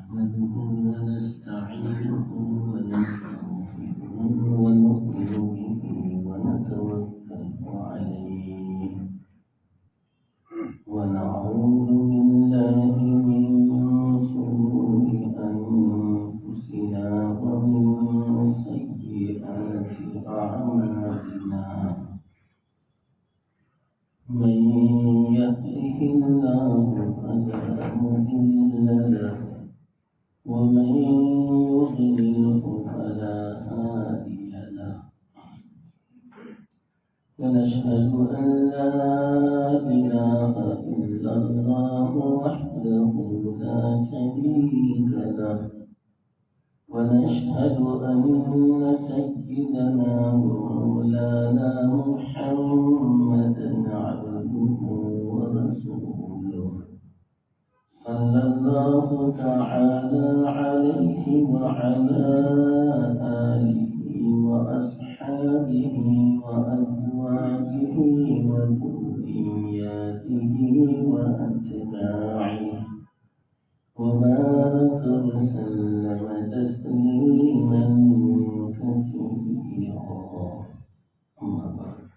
نحمده ونستعينه ونستغفره ونؤمن به ونتوكل عليه ونعوذ بالله من شرور أنفسنا ومن سيئات أعمالنا من يهده الله فلا مضل له ومن يضلله فلا هادي له ونشهد أن لا إله إلا الله وحده لا شريك له ونشهد أن سيدنا ومولانا محمدا عبده ورسوله صلى الله تعالى عليه وعلى آله وأصحابه وأزواجه وذرياته وأتباعه وبارك وسلم تسليما كثيرا أما بعد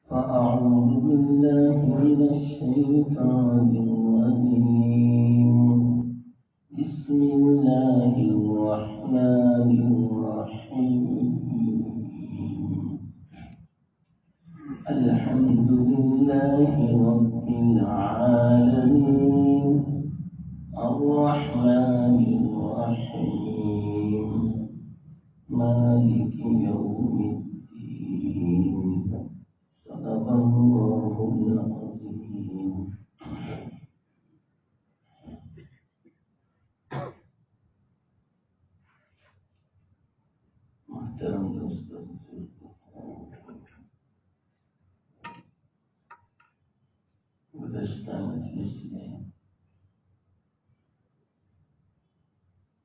فأعوذ بالله من الشيطان الرجيم بسم الله الرحمن الرحيم الحمد لله رب العالمين الرحمن الرحيم مالك يوم الدين صدق الله العظيم محترم دوستوں گزشتہ مجلس میں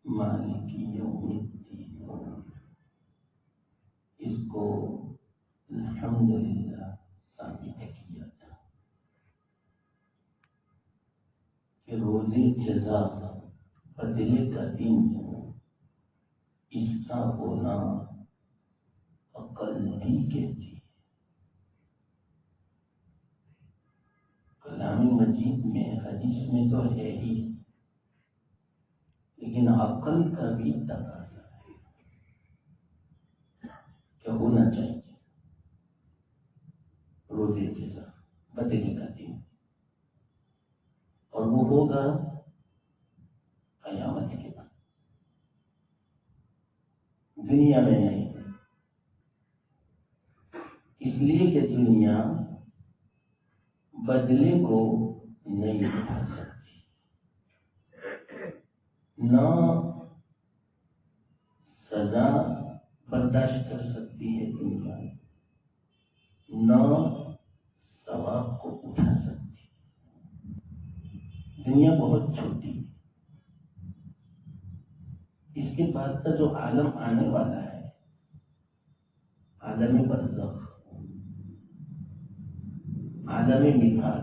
مالک یوم الدین اس کو الحمدللہ ثابت کیا تھا کہ روز جزا بدلے کا دن اس کا ہونا عقل بھی کہتی ہے۔ کلام مجید میں حدیث میں تو ہے ہی، لیکن عقل کا بھی تقاضا ہے کہ ہونا چاہیے روز جزا بدلے کا دن، اور وہ ہوگا قیامت کے بعد، دنیا میں نہیں، اس لیے کہ دنیا بدلے کو نہیں اٹھا سکتی، نہ سزا برداشت کر سکتی ہے دنیا، نہ ثواب کو اٹھا سکتی۔ دنیا بہت چھوٹی ہے، اس کے بعد کا جو عالم آنے والا ہے، عالم برزخ، عالم مثال،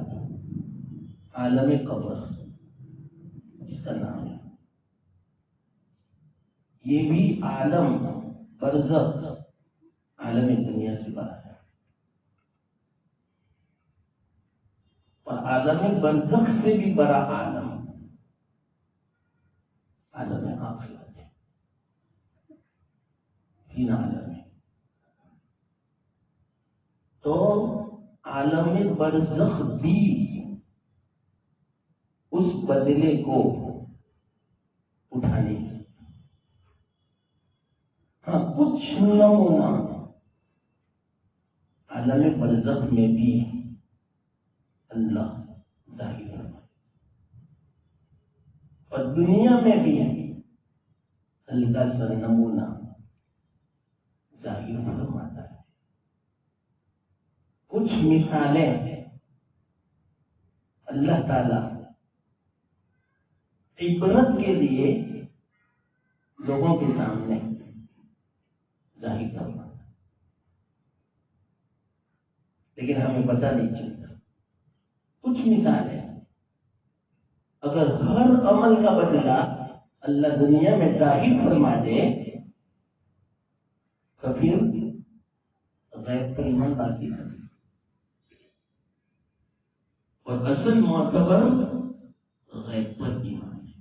عالم قبر اس کا نام ہے، یہ بھی عالم برزخ عالم دنیا سے بڑا ہے، اور عالم برزخ سے بھی بڑا عالم عالم آخرت ہے۔ تین عالم ہے، تو عالم برزخ بھی اس بدلے کو اٹھا نہیں سکتا۔ ہاں، کچھ نمونہ عالم برزخ میں بھی اللہ ظاہر فرمائے، اور دنیا میں بھی ہلکا سا نمونہ ظاہر فرماتا ہے۔ کچھ مثالیں اللہ تعالی عبرت کے لیے لوگوں کے سامنے ظاہر فرماتا ہے، لیکن ہمیں پتہ نہیں چلتا۔ کچھ مثالیں اگر ہر عمل کا بدلہ اللہ دنیا میں ظاہر فرما دے تو پھر غیب پر ایمان باقی ہے. اور اصل معتبر غیب پر ایمان ہے.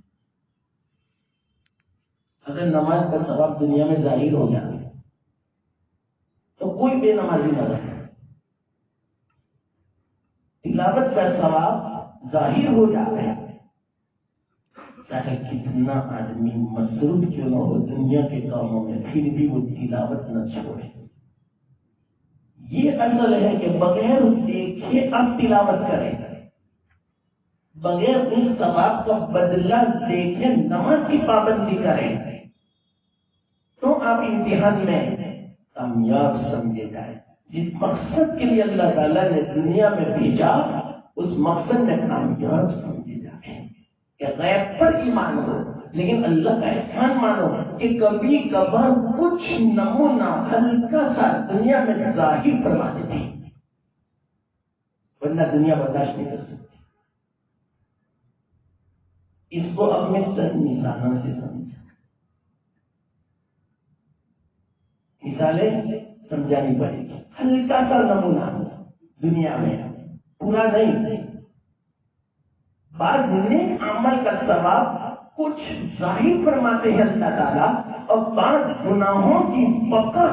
اگر نماز کا ثواب دنیا میں ظاہر ہو جائے تو کوئی بے نمازی نہ رہے. تلاوت کا ثواب ظاہر ہو جاتا ہے چاہے کتنا آدمی مصروف کیوں نہ ہو دنیا کے کاموں میں، پھر بھی وہ تلاوت نہ چھوڑے. یہ اصل ہے کہ بغیر دیکھے اب تلاوت کرے، بغیر اس ثواب کا بدلہ دیکھے نماز کی پابندی کرے تو آپ امتحان میں کامیاب سمجھے جائے. جس مقصد کے لیے اللہ تعالیٰ نے دنیا میں بھیجا اس مقصد میں کامیاب سمجھے جائے کہ غیب پر ایمان ہو، لیکن اللہ کا احسان مانو کہ کبھی کبھار کچھ نمونہ ہلکا سا دنیا میں ظاہر فرما دیتی، ورنہ دنیا برداشت نہیں کر سکتی. اس کو اب میں چند مثالوں سے سمجھا. مثالیں سمجھانی پڑے گی. ہلکا سا نمونہ دنیا میں، پورا نہیں. بعض نیک عمل کا ثواب کچھ ظاہر فرماتے ہیں اللہ تعالیٰ، اور بعض گناہوں کی پکڑ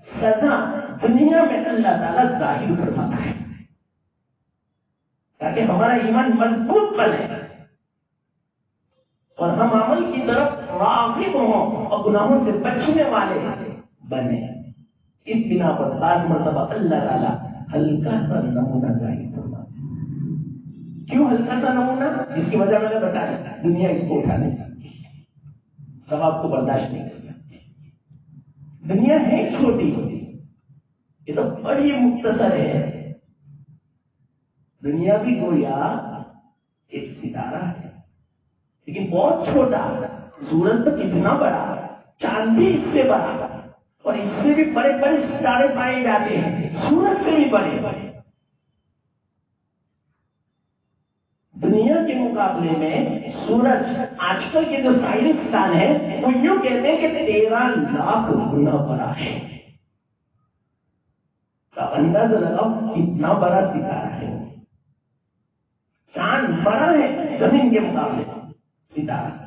سزا دنیا میں اللہ تعالیٰ ظاہر فرماتا ہے تاکہ ہمارا ایمان مضبوط بنے اور ہم عمل کی طرف راغب ہوں اور گناہوں سے بچنے والے بنے. اس بنا پر بعض مرتبہ اللہ تعالیٰ ہلکا سا نمونہ ظاہر فرماتا ہے. کیوں ہلکا سا نمونہ؟ جس کی وجہ میں نے بتایا، دنیا اس کو اٹھا نہیں سکتی، ثواب کو برداشت نہیں کر سکتی. دنیا ہے چھوٹی، یہ تو بڑی مختصر ہے. دنیا بھی گویا ایک ستارہ ہے لیکن بہت چھوٹا. سورج تو کتنا بڑا، چاند بھی اس سے بڑا، اور اس سے بھی بڑے بڑے ستارے پائے جاتے ہیں، سورج سے بھی بڑے. دنیا کے مقابلے میں سورج آج کل کے جو سائنسدان ہیں وہ یوں کہتے ہیں کہ 13 لاکھ گنا بڑا ہے. کا اندازہ لگاؤ کتنا بڑا ستارہ ہے. چاند بڑا ہے زمین کے مقابلے ستارہ،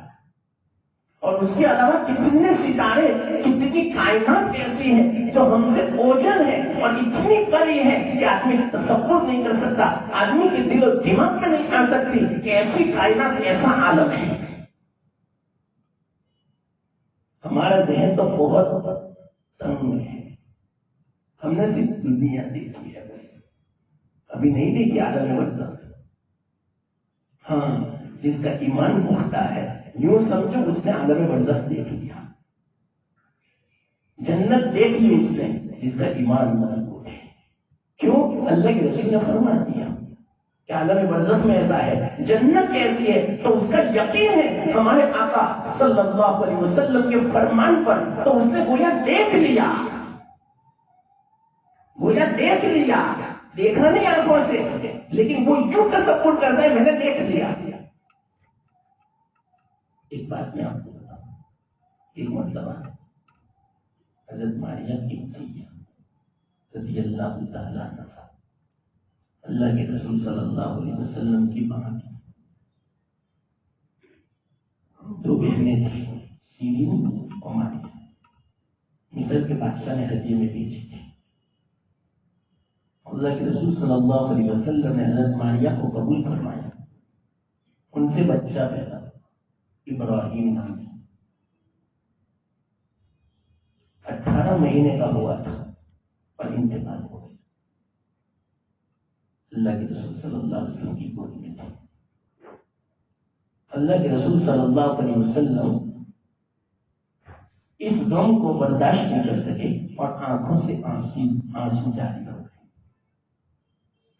اور اس کے علاوہ کتنے ستارے، کتنی کائنات ایسی ہیں جو ہم سے اوجھل ہے اور اتنی بڑی ہے کہ آدمی تصور نہیں کر سکتا، آدمی کے دل و دماغ میں نہیں آ سکتی کہ ایسی کائنات، ایسا عالم ہے. ہمارا ذہن تو بہت تنگ ہے. ہم نے صرف دنیا دیکھی ہے، بس ابھی نہیں دیکھی عالم برزخ. ہاں، جس کا ایمان پختہ ہے یوں سمجھو اس نے عالم برزخ دیکھ لیا، جنت دیکھ لی اس نے، جس کا ایمان مضبوط ہے. کیوں؟ اللہ کے رسول نے فرما دیا کہ عالم برزخ میں ایسا ہے، جنت ایسی ہے، تو اس کا یقین ہے ہمارے آقا صلی اللہ علیہ وسلم کے فرمان پر. تو اس نے گویا دیکھ لیا، گویا دیکھ لیا، دیکھا نہیں آنکھوں سے، لیکن وہ یوں تصور کرتا ہے میں نے دیکھ لیا. ایک بات میں آپ کو بتاؤں، ایک مرتبہ حضرت ماریہ قبطیہ رضی اللہ تعالیٰ عنہ اللہ کے رسول صلی اللہ علیہ وسلم کی ماں کی 2 بہنیں تھیں، سیرین اور ماریہ. مصر کے بادشاہ نے ہدیے میں بھیجی تھی. اللہ کے رسول صلی اللہ علیہ وسلم نے حضرت ماریہ کو قبول فرمایا. ان سے بچہ پیدا ابراہیم نام، 18 مہینے کا ہوا تھا اور انتقال ہو گیا. اللہ کے رسول صلی اللہ علیہ وسلم کی گود میں تھے. اللہ کے رسول صلی اللہ علیہ وسلم اس غم کو برداشت نہیں کر سکے اور آنکھوں سے آنسو جاری ہو گئے.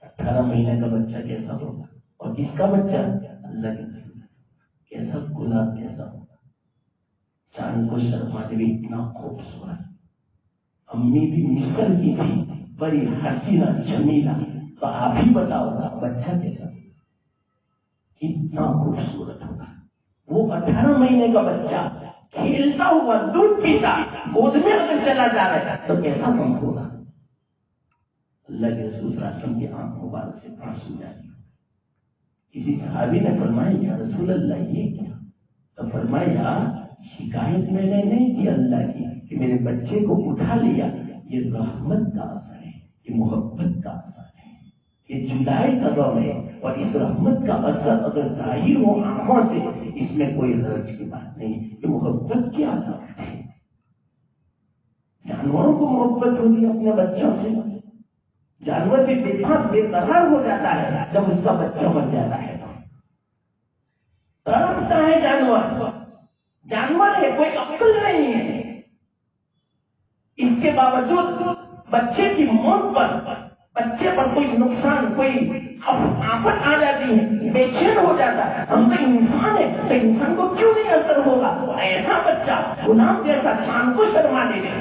18 مہینے کا بچہ کیسا ہوگا، اور کس کا بچہ؟ اللہ کے رسول کیسا گلاب جیسا ہوگا. چاند کو شرما دے اتنا خوبصورت. امی بھی مصر کی تھی، بڑی حسینہ جمیلہ. تو آپ ہی بتاؤ بچہ کیسا ہوگا. اتنا خوبصورت ہوگا. وہ 18 مہینے کا بچہ کھیلتا ہوا دودھ پیتا گود میں اگر چلا جا رہا ہے تو کیسا کم ہوگا. اللہ کے رسول صلی اللہ علیہ وسلم کی آنکھ مبارک سے آنسو جاری. کسی صحابی نے فرمایا یا رسول اللہ یہ کیا؟ تو فرمایا شکایت میں نے نہیں کی اللہ کی کہ میرے بچے کو اٹھا لیا. یہ رحمت کا اثر ہے, یہ محبت کا اثر ہے, یہ جدائی کا دور ہے. اور اس رحمت کا اثر اگر ظاہر ہو آنکھوں سے اس میں کوئی حرج کی بات نہیں. یہ محبت کی علامت ہے. جانوروں کو محبت ہوتی ہے اپنے بچوں سے. جانور بھی بے قرار ہو جاتا ہے جب اس کا بچہ مر جاتا ہے. تڑپتا ہے جانور. جانور ہے, کوئی عقل نہیں ہے. اس کے باوجود بچے کی موت پر, بچے پر کوئی نقصان, کوئی آفت آ جاتی ہے, بے چین ہو جاتا ہے. ہم تو انسان ہے, تو انسان کو کیوں نہیں اثر ہوگا؟ ایسا بچہ غلام جیسا چاند کو شرما دے گا.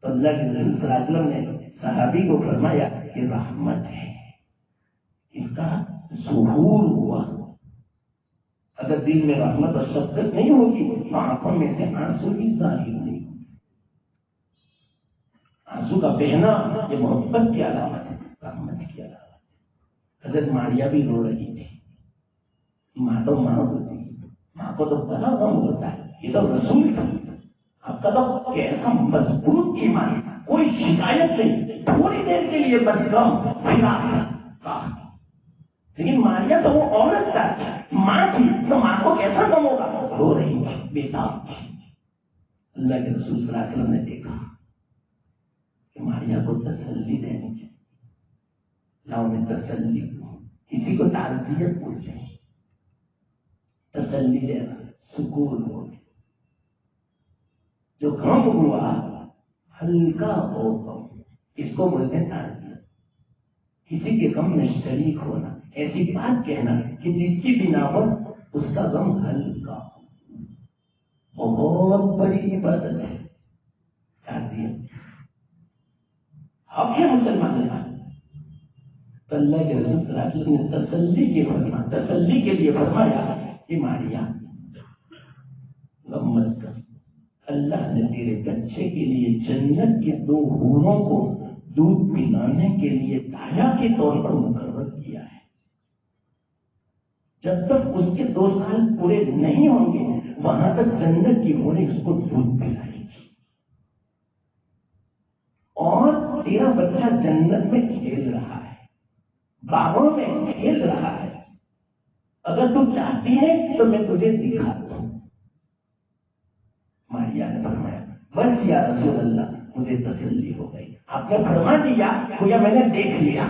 تو اللہ کے رسول صلی اللہ علیہ وسلم نے صحابی کو فرمایا کہ رحمت ہے, اس کا ظہور ہوا. اگر دل میں رحمت اور شفقت نہیں ہوگی تو آنکھوں میں سے آنسو بھی ظاہر نہیں ہوگی. آنسو کا بہنا یہ محبت کی علامت ہے, رحمت کی علامت ہے. حضرت ماریا بھی رو رہی تھی. ماں تو ماں ہوتی ہے, ماں کو تو بڑا غم ہوتا ہے. یہ تو رسول تھی, آپ کا تو کیسا مضبوط ایمان, کوئی شکایت نہیں, تھوڑی دیر کے لیے بس غم پھیلا. لیکن ماریا تو وہ عورت تھا, ماں تھی, تو ماں کو کیسا غم ہوگا؟ رو رہی تھی, بےتاب تھی. اللہ کے رسول صلی اللہ علیہ وسلم نے دیکھا کہ ماریا کو تسلی دینی چاہیے. لاؤ میں تسلی دوں. کسی کو تعزیت بولتے ہیں, تسلی دینا, سکون ہو. جو غم ہوا ہلکا ہو غم, اس کو بولتے ہیں تعزیت. کسی کے غم میں شریک ہونا, ایسی بات کہنا کہ جس کی بنا پر اس کا غم ہلکا ہو, بہت بڑی عبادت ہے تعزیت. حق ہے مسلمان. تو اللہ کے رسول صلی اللہ علیہ وسلم نے تسلی کے لیے فرمایا کہ ماریا غم مت کر, اللہ نے تیرے بچے کے لیے جنت کے 2 حوروں کو دودھ پلانے کے لیے دایا کے طور پر مقرر کیا ہے. جب تک اس کے 2 سال پورے نہیں ہوں گے وہاں تک جنت کی حوریں اس کو دودھ پلائیں گی. اور تیرا بچہ جنت میں کھیل رہا ہے, باغوں میں کھیل رہا ہے. اگر تو چاہتی ہے تو میں تجھے دکھا دوں. ماریا نے فرمایا بس یا رسول اللہ, مجھے تسلی ہو گئی. آپ نے فرما دیا گویا میں نے دیکھ لیا.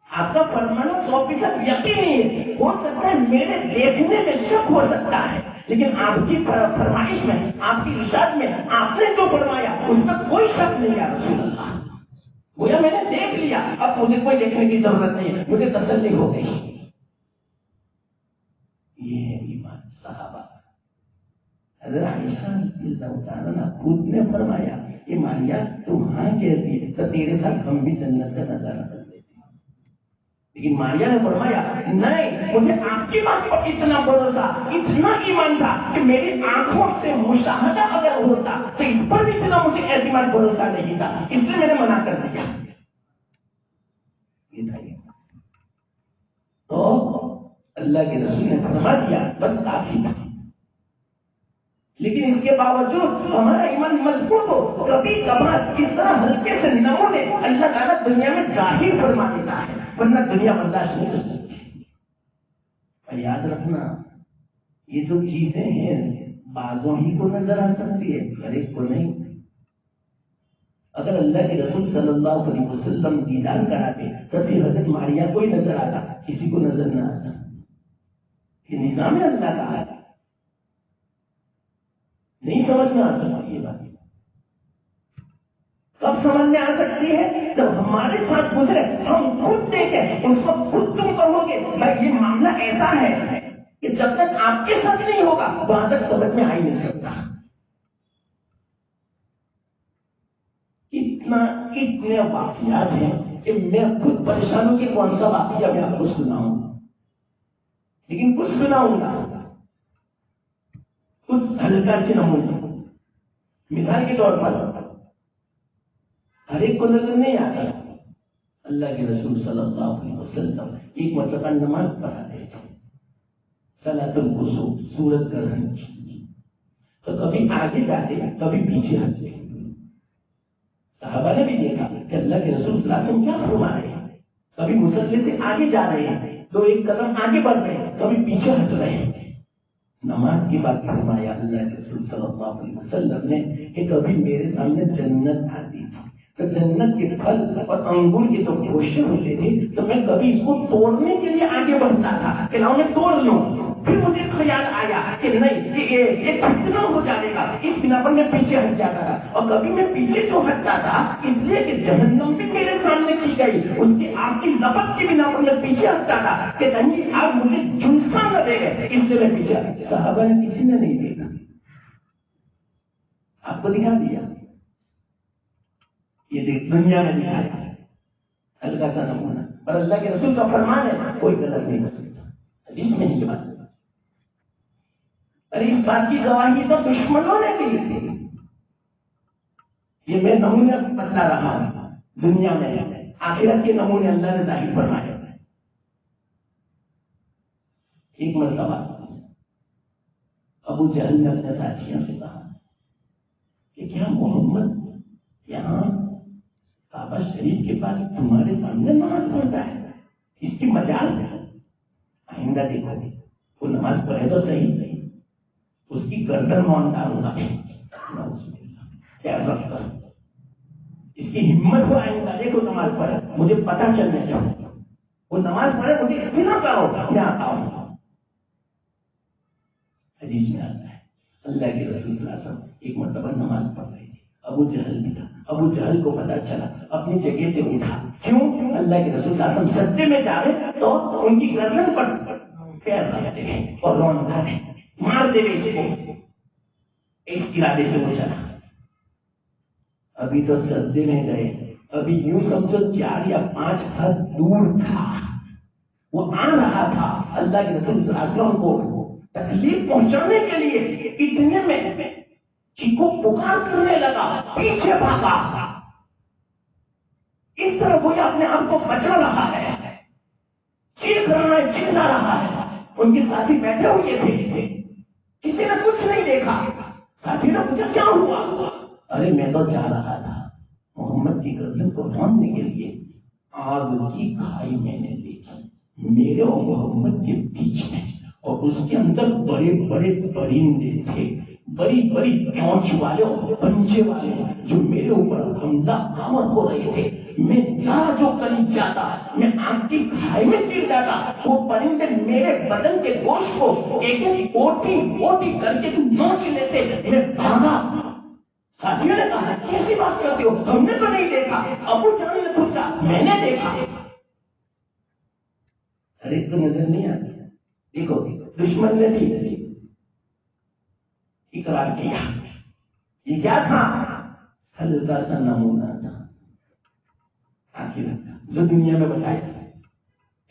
آپ کا فرمانا 100% یقینی ہے. ہو سکتا ہے میرے دیکھنے میں شک ہو سکتا ہے, لیکن آپ کی فرمائش میں, آپ کی ارشاد میں آپ نے جو فرمایا اس میں کوئی شک نہیں ہے رسول اللہ. گویا میں نے دیکھ لیا, اب مجھے کوئی دیکھنے کی ضرورت نہیں ہے, مجھے تسلی ہو گئی. یہ ہے ایمان صحابہ. حضرت عائشہ رضی اللہ تعالیٰ عنہا خود نے فرمایا کہ ماریا تو ہاں کہتی ہے تو تیرے ساتھ ہم بھی جنت کا نظارہ کر لیتے ہیں. لیکن ماریا نے فرمایا نہیں, مجھے آپ کی بات پر اتنا بھروسہ, اتنا ایمان تھا کہ میری آنکھوں سے مشاہدہ اگر ہوتا تو اس پر بھی اتنا مجھے اعتماد بھروسہ نہیں تھا, اس لیے میں نے منع کر دیا. یہ تھا تو اللہ کے رسول نے فرما دیا بس کافی تھا. لیکن اس کے باوجود ہمارا ایمان مضبوط ہو, کبھی کبھار اس طرح ہلکے سے نمونے اللہ تعالیٰ دنیا میں ظاہر فرما دیتا ہے, ورنہ دنیا برداشت نہیں کر سکتی. اور یاد رکھنا یہ جو چیزیں ہیں بعضوں ہی کو نظر آ سکتی ہے, ہر ایک کو نہیں. اگر اللہ کے رسول صلی اللہ علیہ وسلم دیدار کراتے تو صرف حضرت ماریا کو ہی نظر آتا, کسی کو نظر نہ آتا. یہ نظام ہے اللہ کا ہے, نہیں سمجھ میں آ سکتی یہ بات. کب سمجھ میں آ سکتی ہے؟ جب ہمارے ساتھ گزرے, ہم خود دیکھیں, اس وقت خود تم کہو گے بھائی یہ معاملہ ایسا ہے کہ جب تک آپ کے ساتھ نہیں ہوگا وہاں تک سمجھ میں آ ہی نہیں سکتا. اتنے واقعات ہیں کہ میں خود پریشان ہوں کہ کون سا واقعہ میں آپ کو سناؤں، لیکن کچھ سناؤں گا، کچھ ہلکا سے نمونہ. مثال کے طور پر ہر ایک کو نظر نہیں آتا. اللہ کے رسول صلی اللہ علیہ وسلم ایک مرتبہ نماز پڑھا رہے تھے، صلاۃ الکسوف، سورج گرہن کی، تو کبھی آگے جاتے کبھی پیچھے ہٹتے. صحابہ نے بھی دیکھا کہ اللہ کے رسول صلی اللہ علیہ وسلم کیا فرما رہے ہیں، کبھی مصلی سے آگے جا رہے ہیں تو ایک قدم آگے بڑھ رہے ہیں، کبھی پیچھے ہٹ رہے ہیں. نماز کی بات فرمایا اللہ کے رسول صلی اللہ علیہ وسلم نے کہ کبھی میرے سامنے جنت آتی تھی تو جنت کے پھل اور انگور کے جو گوشے ہوتے تھے تو میں کبھی اس کو توڑنے کے لیے آگے بڑھتا تھا کہ لاؤ میں توڑ لوں. پھر مجھے خیال آیا کہ نہیں یہ فتنہ ہو جائے گا، اس بنا پر میں پیچھے ہٹ جاتا تھا. اور کبھی میں پیچھے جو ہٹتا تھا اس لیے کہ جہنم بھی میرے سامنے کی گئی، اس کی آگ کی لپٹ کی بنا پر میں پیچھے ہٹتا تھا کہ کہیں آگ مجھے جھلسا نہ دے گئے، اس لیے میں پیچھے ہٹتا. صحابہ نے کسی نے نہیں دیکھا، آپ کو دکھا دیا. یہ دیکھ دنیا میں دکھایا ہلکا سا نمونہ، پر اللہ کے رسول کا فرمان ہے کوئی غلط نہیں کر سکتا. اس میں نہیں بات، ارے اس بات کی گواہی تو دشمنوں نے دی تھی. یہ میں نمونہ بتلا رہا ہوں دنیا میں، آخرت کے نمونے اللہ نے ظاہر فرمائے. ایک مرتبہ ابو جہل نے اپنے ساتھیوں سے کہا کہ کیا محمد یہاں کعبہ شریف کے پاس تمہارے سامنے نماز پڑھتا ہے؟ اس کی مجال ہے، آئندہ دیکھو وہ نماز پڑھے تو صحیح اس کی گردن مون ڈالوں گا. کیا رکھتا اس کی ہمت ہو، آئندہ دیکھو نماز پڑھے، مجھے پتہ چلنا چاہیے وہ نماز پڑھے، مجھے اتنا کرو میں آتا ہوں. حدیث میں آتا ہے اللہ کے رسول صلی اللہ علیہ وسلم ایک مرتبہ نماز پڑھ رہے تھے، ابو جہل بھی تھا. ابو جہل کو پتا چلا، اپنی جگہ سے اٹھا. کیوں؟ اللہ کے رسول صلی اللہ علیہ وسلم سجدے میں جا رہے تو ان کی گردن پر پیر رکھتے ہیں اور رون ڈالے مارتے ہوئے اس کو، اس ارادے سے وہ چلا. ابھی تو سجدے میں گئے، ابھی یوں سمجھو 4 یا 5 ہاتھ دور تھا، وہ آ رہا تھا. اللہ کے رسول صلی اللہ علیہ وسلم کو تکلیف پہنچانے کے لیے اتنے میں چیخو پکار کرنے لگا، پیچھے بھاگا. اس طرح کوئی اپنے آپ کو بچا رہا ہے، چیخ رہا ہے، چلا رہا ہے. ان کے ساتھی بیٹھے ہوئے تھے، کسی نے کچھ نہیں دیکھا. ساتھی نے پوچھا کیا ہوا؟ ارے میں تو جا رہا تھا محمد کی گردن کو روننے کے لیے، آگ کی کھائی میں نے دیکھی میرے اور محمد کے بیچ میں، اور اس کے اندر بڑے بڑے پرندے تھے، بڑی بڑی چونچ والے اور پنجے والے جو میرے اوپر حملہ آور ہو رہے تھے. میں ذرا جو قریب جاتا، میں آگ کی کھائی میں گر جاتا، وہ پرندے میرے بدن کے گوشت کو ایک ایک بوٹی بوٹی کر کے نوچ لیتے. میں بھاگا. ساتھیوں نے کہا کیسی بات کرتے ہو، ہم نے تو نہیں دیکھا. ابو جہل نے پوچھا میں نے دیکھا. ارے تو نظر نہیں آتی. دیکھو دشمن نے بھی اقرار کیا. یہ کیا تھا؟ ہلکا سا نمونہ تھا آخرت کا جو دنیا میں بتایا،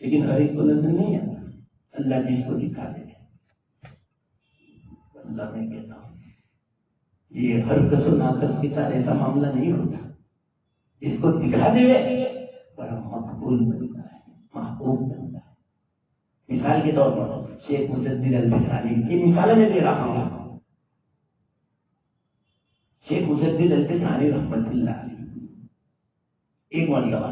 لیکن ہر ایک کو نظر نہیں آتا. اللہ جس کو دکھا دے. اللہ میں کہتا ہوں یہ ہر کس و ناقص کے ساتھ ایسا معاملہ نہیں ہوتا. جس کو دکھا دے بڑا مقبول بنتا ہے، محبوب بنتا ہے. مثال کے طور پر شیخ مجدد الفسانی، یہ مثال میں دے رہا ہوں. شیخ مجدد الفسانی رحمت اللہ علیہ ایک مرتبہ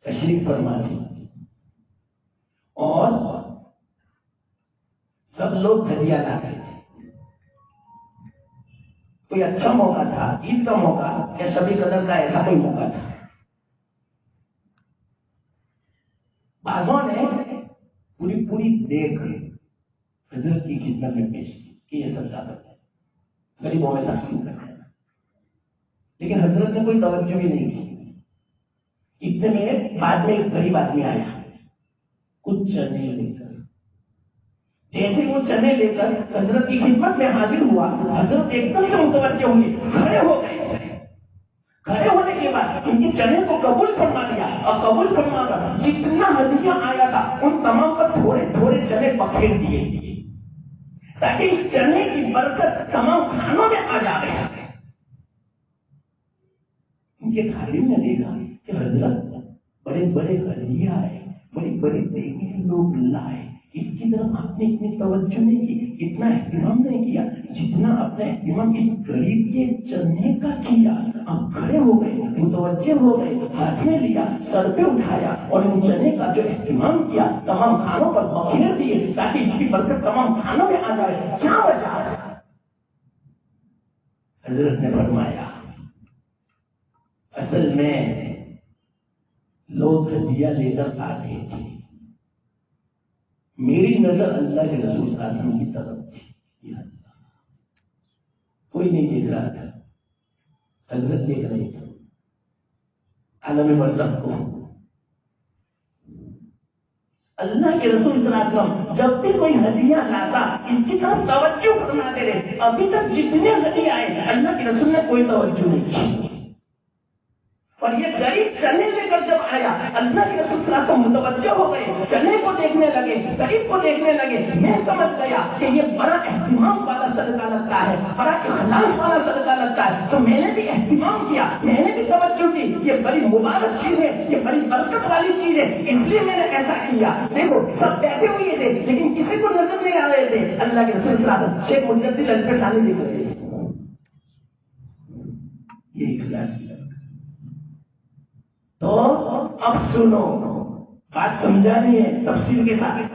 تشریف فرما تھی اور سب لوگ ہدیہ لا رہے تھے. کوئی اچھا موقع تھا، عید کا موقع یا شب قدر کا ایسا کوئی موقع تھا. بازوں نے پوری دیکھ حضرت کی خدمت میں پیش کی کہ یہ صدقہ کرتے ہیں، غریبوں میں تقسیم کرتے ہیں. لیکن حضرت نے کوئی توجہ بھی نہیں کی. اتنے میں بعد میں ایک غریب آدمی آیا کچھ چنے لے کر. جیسے وہ چنے لے کر حضرت کی خدمت میں حاضر ہوا، حضرت ایک دم سے متوجہ ہوئے، کھڑے ہو گئے. کھڑے ہونے کے بعد ان کے چنے کو قبول فرما لیا اور قبول فرما کر جتنا ہدیہ آیا تھا ان تمام پر تھوڑے تھوڑے چنے بکھیر دیے تاکہ اس چنے کی برکت تمام کھانوں میں آ جائے. ان کے خادم نے دیکھا کہ حضرت بڑے بڑے ہدیے آئے, بڑی بڑی دیگیں لوگ لائے, اس کی طرف آپ نے اتنی توجہ نہیں کی, اتنا اہتمام نہیں کیا جتنا اپنا اہتمام اس غریب کے چنے کا کیا. آپ کھڑے ہو گئے, متوجہ ہو گئے, ہاتھ میں لیا, سر پہ اٹھایا اور ان چنے کا جو اہتمام کیا تمام کھانوں پر بکھیر دیے تاکہ اس کی برکت تمام کھانوں میں آ جائے. کیا وجہ ہے؟ حضرت نے فرمایا اصل میں لوگ ہدیہ لے کر آ رہے تھے, میری نظر اللہ کے رسول صلی اللہ علیہ وسلم کی طرف تھی. کوئی نہیں دیکھ رہا تھا, حضرت دیکھ رہے تھے عالم برزخ کو. اللہ کے رسول صلی اللہ علیہ وسلم جب بھی کوئی ہدیہ لاتا اس کی طرف توجہ فرماتے رہے. ابھی تک جتنے ہدیے آئے اللہ کے رسول نے کوئی توجہ نہیں کی, اور یہ غریب چنے لے کر جب آیا اللہ کے رسول صلی اللہ علیہ وسلم متوجہ ہو گئے, چنے کو دیکھنے لگے, غریب کو دیکھنے لگے. میں سمجھ گیا کہ یہ بڑا اہتمام والا صدقہ لگتا ہے, بڑا اخلاص والا صدقہ لگتا ہے. تو میں نے بھی اہتمام کیا, میں نے بھی توجہ کی. یہ بڑی مبارک چیز ہے, یہ بڑی برکت والی چیز ہے, اس لیے میں نے ایسا کیا. دیکھو سب بیٹھے ہوئے تھے لیکن کسی کو نظر نہیں آ رہے تھے. اللہ کے رسول صلی اللہ علیہ وسلم شیخ مجدد الفسانی دیکھ رہے تھے. یہ اخلاص کی. تو اب سنو, بات سمجھانی ہے تفصیل کے ساتھ.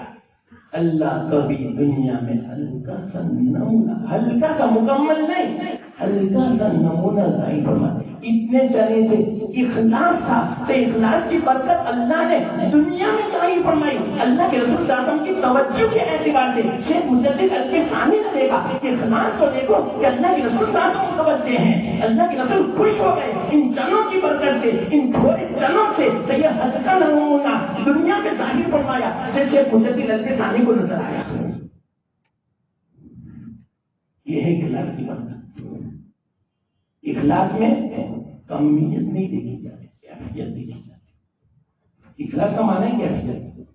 اللہ کبھی دنیا میں ہلکا سا نمونہ, ہلکا سا مکمل نہیں, ہلکا سا نمونہ ظاہر فرماتے. اتنے چنے تھے, اخلاص تھا, تو اخلاص کی برکت اللہ نے دنیا میں ظاہر فرمائی. اللہ کے رسول صلی اللہ علیہ وسلم کی توجہ کے اعتبار سے شیخ مجدد الفسانی نے دیکھا اخلاص کو دیکھو کہ اللہ کے رسول صلی اللہ علیہ وسلم متوجہ ہیں. اللہ کے رسول خوش ہو گئے ان چنوں کی برکت سے, ان تھوڑے چنوں سے. یہ ہلکا نمونہ دنیا میں ظاہر فرمایا جیسے شیخ مجدد الفسانی کو نظر آیا. یہ ہے اخلاص کی برکت. اخلاص میں کمیت نہیں دیکھی جاتی, کیفیت دیکھی جاتی. اخلاص کا معنی ہے کیفیت,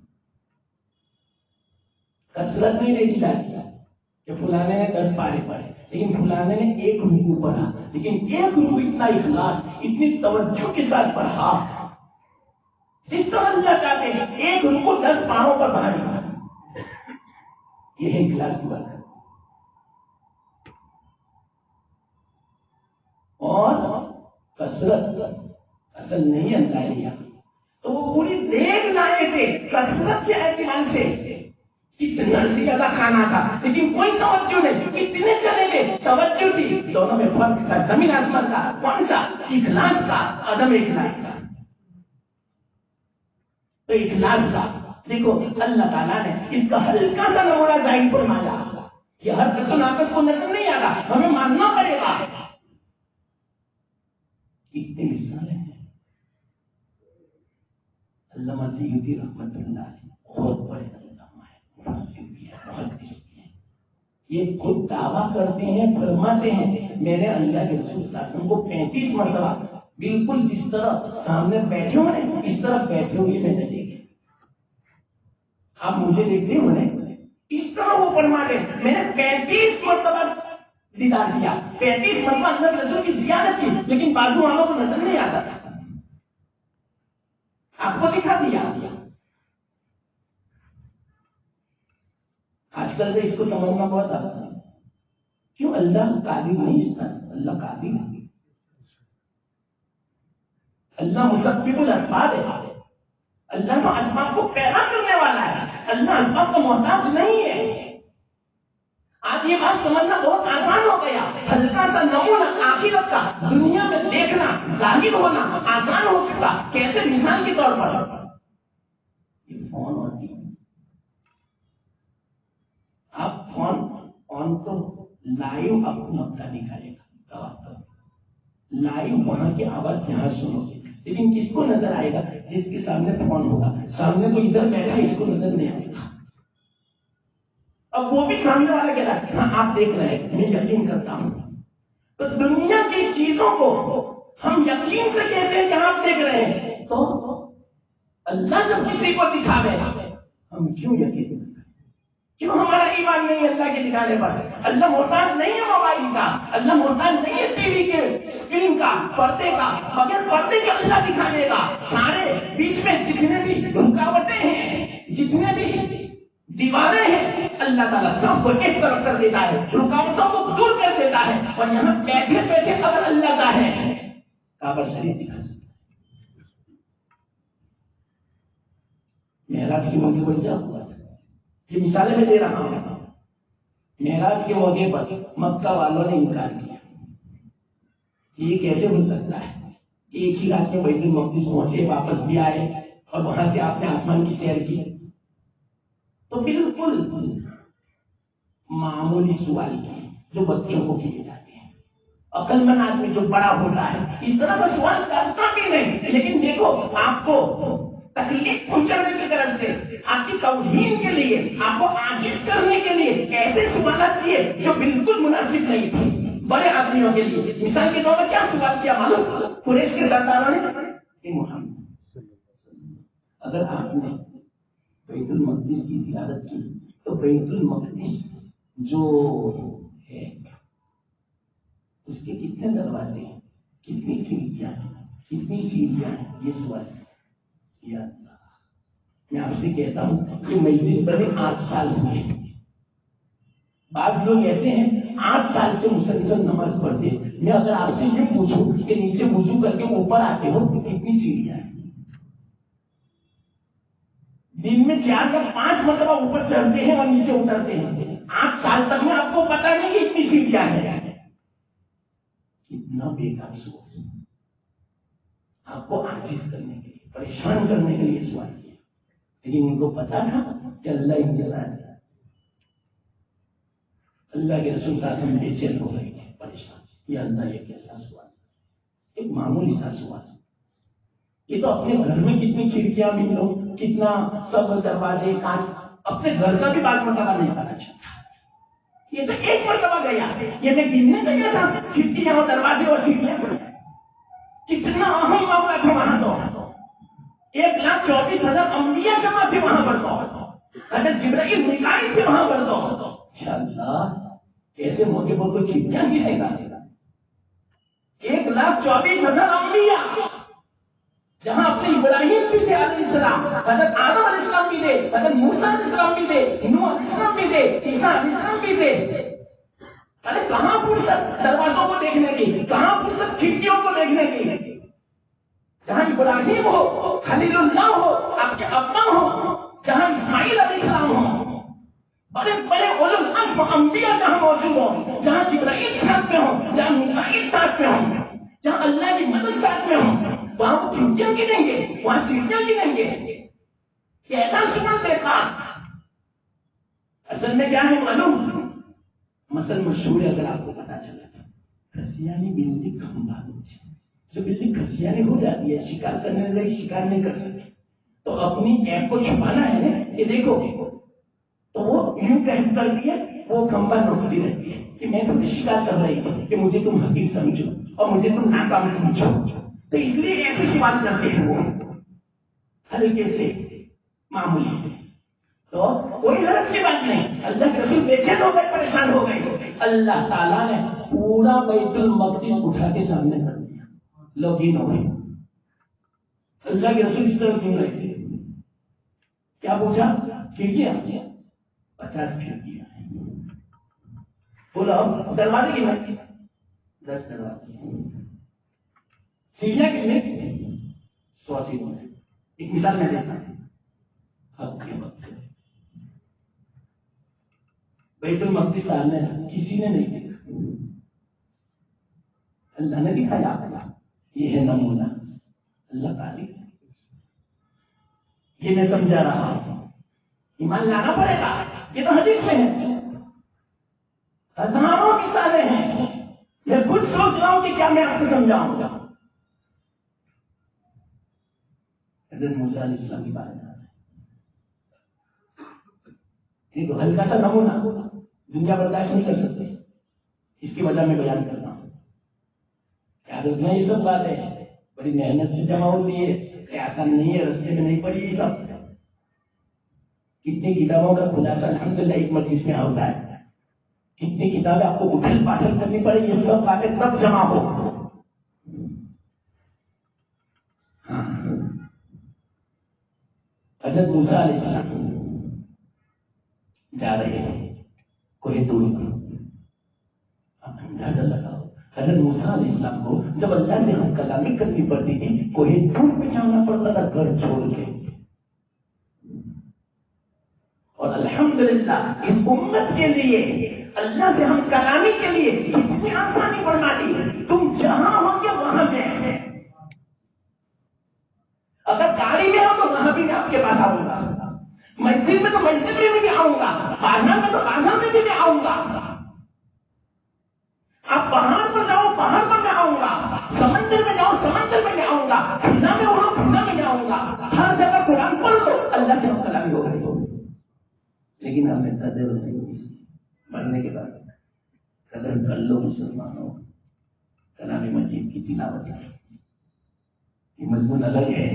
کثرت نہیں دیکھی جاتی کہ فلانے نے 10 پارے پڑھے لیکن فلانے نے 1 رکوع پڑھا, لیکن 1 رکوع اتنا اخلاص, اتنی توجہ کے ساتھ پڑھا جس طرح اللہ چاہتے ہیں. 1 رکوع 10 پاروں پر بھاری. یہ ہے اخلاص کی بات. اور کثرت اصل نہیں اللہ لیا, تو وہ پوری دیگ لائے تھے کثرت کے اعتبار سے. کتنا زیادہ کھانا تھا لیکن کوئی توجہ نہیں, کتنے چلے گئے, توجہ تھی. دونوں میں فرق تھا زمین آسمان کا. کون سا؟ اخلاص کا, عدم اخلاص کا. تو اخلاص کا دیکھو اللہ تعالیٰ نے اس کا ہلکا سا نمونہ ظاہر فرمایا. یہ ہر کس ناقص کو نظر نہیں آ رہا, ہمیں ماننا پڑے گا. اتنے مثالیں ہیں. علامہ سیوطی رحمۃ اللہ علیہ بہت بڑے علامہ ہیں, مفسر بھی ہیں, محدث بھی ہیں. یہ خود دعویٰ کرتے ہیں, فرماتے ہیں میں نے اللہ کے رسول صلی اللہ علیہ وسلم کو 35 مرتبہ بالکل جس طرح سامنے بیٹھے ہوئے اس طرح بیٹھے ہوئے میں نے دیکھے. آپ مجھے دیکھتے ہو اس طرح وہ فرماتے ہیں میں نے 35 مرتبہ دیدار کیا. 35 مرتبہ اللہ کے رسول کی زیارت کی, لیکن بازو والوں کو نظر نہیں آتا تھا. آپ کو دکھا دیا. آج کل اس کو سمجھنا بہت آسان ہے. کیوں؟ اللہ قادر نہیں اس طرح, اللہ قادر ہے. اللہ مسبب الاسباب ہے. اللہ تو اسباب کو پیدا کرنے والا ہے, اللہ اسباب کا محتاج نہیں ہے. آج یہ بات سمجھنا بہت آسان ہو گیا. ہلکا سا نمونہ آخرت کا دنیا میں دیکھنا, ظاہر ہونا آسان ہو چکا. کیسے؟ مثال کے طور پر یہ فون اور ٹی وی. آپ فون آن کرو, لائیو آپ کو مکہ دکھائے گا, لائیو وہاں کی آواز یہاں سنو گے, لیکن کس کو نظر آئے گا؟ جس کے سامنے فون ہوگا. سامنے کوئی ادھر بیٹھا ہے اس کو نظر نہیں آئے گا. اب وہ بھی سامنے والا کہتا ہے ہاں آپ دیکھ رہے ہیں, میں یقین کرتا ہوں. تو دنیا کی چیزوں کو ہم یقین سے کہتے ہیں کہ آپ دیکھ رہے ہیں، تو اللہ جب کسی کو دکھاوے ہم کیوں یقین کریں؟ کیوں ہمارا ایمان نہیں اللہ کے دکھانے پر؟ اللہ محتاج نہیں ہے موبائل کا، اللہ محتاج نہیں ہے ٹی وی کے اسکرین کا، پردے کا، بغیر پردے کے اللہ دکھانے کا۔ سارے بیچ میں جتنے بھی رکاوٹیں ہیں، جتنے بھی دیواریں ہیں، اللہ تعالیٰ سب کو ایک طرف کر دیتا ہے، رکاوٹوں کو دور کر دیتا ہے، اور یہاں بیٹھے بیٹھے اگر اللہ چاہے کعبہ شریف دکھا سکتا ہے۔ معراج کے موقع پر کیا ہوا تھا؟ یہ مثالیں میں دے رہا ہوں۔ معراج کے موقع پر مکہ والوں نے انکار کیا، یہ کیسے ہو سکتا ہے؟ ایک ہی رات میں بیت المقدس پہنچے، واپس بھی آئے، اور وہاں سے آپ نے آسمان کی سیر کی۔ تو بالکل معمولی سوال کی جو بچوں کو کیے جاتے ہیں، عقل مند آدمی جو بڑا ہوتا ہے اس طرح کا سوال کرتا بھی نہیں، لیکن دیکھو آپ کو تکلیف پہنچانے کی طرف سے، آپ کی توہین کے لیے، آپ کو عاجز کرنے کے لیے ایسے سوالات کیے جو بالکل مناسب نہیں تھے بڑے آدمیوں کے لیے۔ مثال کے طور پر کیا سوال کیا معلوم؟ قریش کے سرداروں نے، اے محمد، اگر آپ نے بیت المقدس کی زیارت کی تو بیت المقدس جو ہے اس کے کتنے دروازے ہیں، کتنی کھڑکیاں ہیں، کتنی سیڑھیاں ہیں؟ یہ سوال یا اللہ، میں آپ سے کہتا ہوں کہ مسجد بنے 8 سال ہوئے، بعض لوگ ایسے ہیں 8 سال سے مسلسل نماز پڑھتے ہیں۔ میں اگر آپ سے یہ پوچھوں کہ نیچے وضو کر کے اوپر آتے ہو کتنی سیڑھیاں ہیں؟ دن میں 4 یا 5 مرتبہ اوپر چڑھتے ہیں اور نیچے اترتے ہیں، 8 سال تک میں آپ کو پتا نہیں کہ اتنی سیڑھیاں ہیں۔ کتنا بیکار سوچ، آپ کو عاجز کرنے کے لیے، پریشان کرنے کے لیے سوال کیا، لیکن ان کو پتا تھا کہ اللہ ان کے ساتھ ہے۔ اللہ کے رسول صلی اللہ علیہ وسلم بے چین ہو رہے تھے، پریشان، یہ اللہ یہ کیسا سوال؟ ایک معمولی سا سوال، یہ تو اپنے گھر میں کتنی کھڑکیاں بھی لو، کتنا سب دروازے کانچ، اپنے گھر کا بھی 5 مرتبہ نہیں پتا چلتا۔ یہ تو ایک مرتبہ گیا، یہ میں گننے گیا تھا کھڑکیاں اور دروازے اور سیڑھیاں، کتنا اہم معاملہ تھا وہاں تو 1,24,000 انبیاء جمع تھے وہاں پر، تو حضرت جبرائیل میکائیل تھے وہاں پر، تو یا اللہ ایسے موقع پر کوئی کھڑکیاں گرے گا؟ 1,24,000 انبیاء، جہاں اپنے ابراہیم بھی تھے علیہ السلام، حضرت آدم علیہ السلام بھی تھے، حضرت موسیٰ علیہ السلام بھی تھے، نوح علیہ السلام بھی تھے، عیسیٰ علیہ السلام بھی تھے۔ ارے کہاں فرصت دروازوں کو دیکھنے کی، کہاں فرصت کھڑکیوں کو دیکھنے کی؟ جہاں ابراہیم ہو، خلیل اللہ ہو، آپ کے ابا ہو، جہاں اسماعیل علیہ السلام ہو، بڑے بڑے اولو العزم انبیاء جہاں موجود ہوں، جہاں جبرائیل ساتھ میں ہوں، جہاں میکائیل ساتھ میں ہوں، جہاں اللہ کی مدد ساتھ میں ہوں، وہاں وہ کھڑکیاں گریں گے، وہاں سیڑھیاں گریں گے؟ کیسا سوال دیکھا؟ اصل میں کیا ہے معلوم؟ مثل مشہور ہے، اگر آپ کو پتا چلا تھا، کسیانی بلی کھمبا، جو بلی کسیانی ہو جاتی ہے، شکار کرنے لگی، شکار نہیں کر سکتی، تو اپنی ایپ کو چھپانا ہے نا، یہ دیکھو، تو وہ یوں کر دیا، وہ کھمبا نوچتی رہتی ہے کہ میں تمہیں شکار کر رہی تھی، کہ مجھے تم حقیر سمجھو اور مجھے تم ناکام سمجھو، تو اس لیے ایسے سوال کرتے ہیں وہ ہلکے سے، معمولی سے، تو کوئی حرج کی بات نہیں۔ اللہ کے رسول بے چین ہو گئے، پریشان ہو گئے، اللہ تعالیٰ نے پورا بیت المقدس اٹھا کے سامنے کر دیا، لوگ ہی نہ ہوئے۔ اللہ کے رسول اس طرح کیوں رہے تھے؟ کیا پوچھا؟ کھڑکیاں 50 کھڑکیاں ہیں، بولا دروازے کی نہیں 10 دروازے، سیڑھیاں کتنے؟ 100 سیڑھیاں۔ ایک مثال میں دیتا ہوں، حق کے وقت بیت المقدس سامنے کسی نے نہیں دیکھا، اللہ نے دکھایا، یہ ہے نمونہ، اللہ تعالی، یہ میں سمجھا رہا ہوں، ایمان لانا پڑے گا، یہ تو حدیث میں ہے، ہزاروں مثالیں ہیں، میں خود سوچ رہا ہوں کہ کیا میں آپ کو سمجھاؤں گا۔ حضرت موسیٰ علیہ السلام کی بات ہے، یہ تو ہلکا سا نمونہ، دنیا برداشت نہیں کر سکتے، اس کی وجہ میں بیان کرتا ہوں۔ کیا حضرت میں یہ سب باتیں بڑی محنت سے جمع ہوتی ہے، آسان نہیں ہے، رستے میں نہیں پڑی یہ سب. کتنی کتابوں کا خلاصہ الحمدللہ ایک مجلس میں ہوتا ہے، کتنی کتابیں آپ کو اٹھل پاٹل کرنی پڑے، یہ سب باتیں تب جمع ہو. حضرت موسیٰ علیہ السلام جا رہے تھے کوئی دور پر. اندازہ لگاؤ حضرت موسیٰ علیہ السلام کو جب اللہ سے ہم کلامی کرنی پڑتی تھی کوئی دور پہ جانا پڑتا تھا گھر چھوڑ کے. اور الحمدللہ اس امت کے لیے اللہ سے ہم کلامی کے لیے کتنی آسانی فرما دی. تم جہاں ہوں گے وہاں میں ہیں. اگر گاڑی میں ہو تو وہاں بھی میں آپ کے پاس آؤں گا، مسجد میں تو مسجد میں بھی آؤں گا، بازار میں تو بازار میں بھی آؤں گا. آپ پہاڑ پر جاؤ پہاڑ پر میں آؤں گا، سمندر میں جاؤ سمندر میں آؤں گا، فضا میں اڑو فضا میں آؤں گا. ہر جگہ قرآن پڑھ لو، اللہ سے ہم کلامی ہو گئی. لیکن ہمیں قدر نہیں، مرنے کے بعد قدر کر لو مسلمانوں. کلام مجید کی تلاوت یہ مضمون الگ ہے،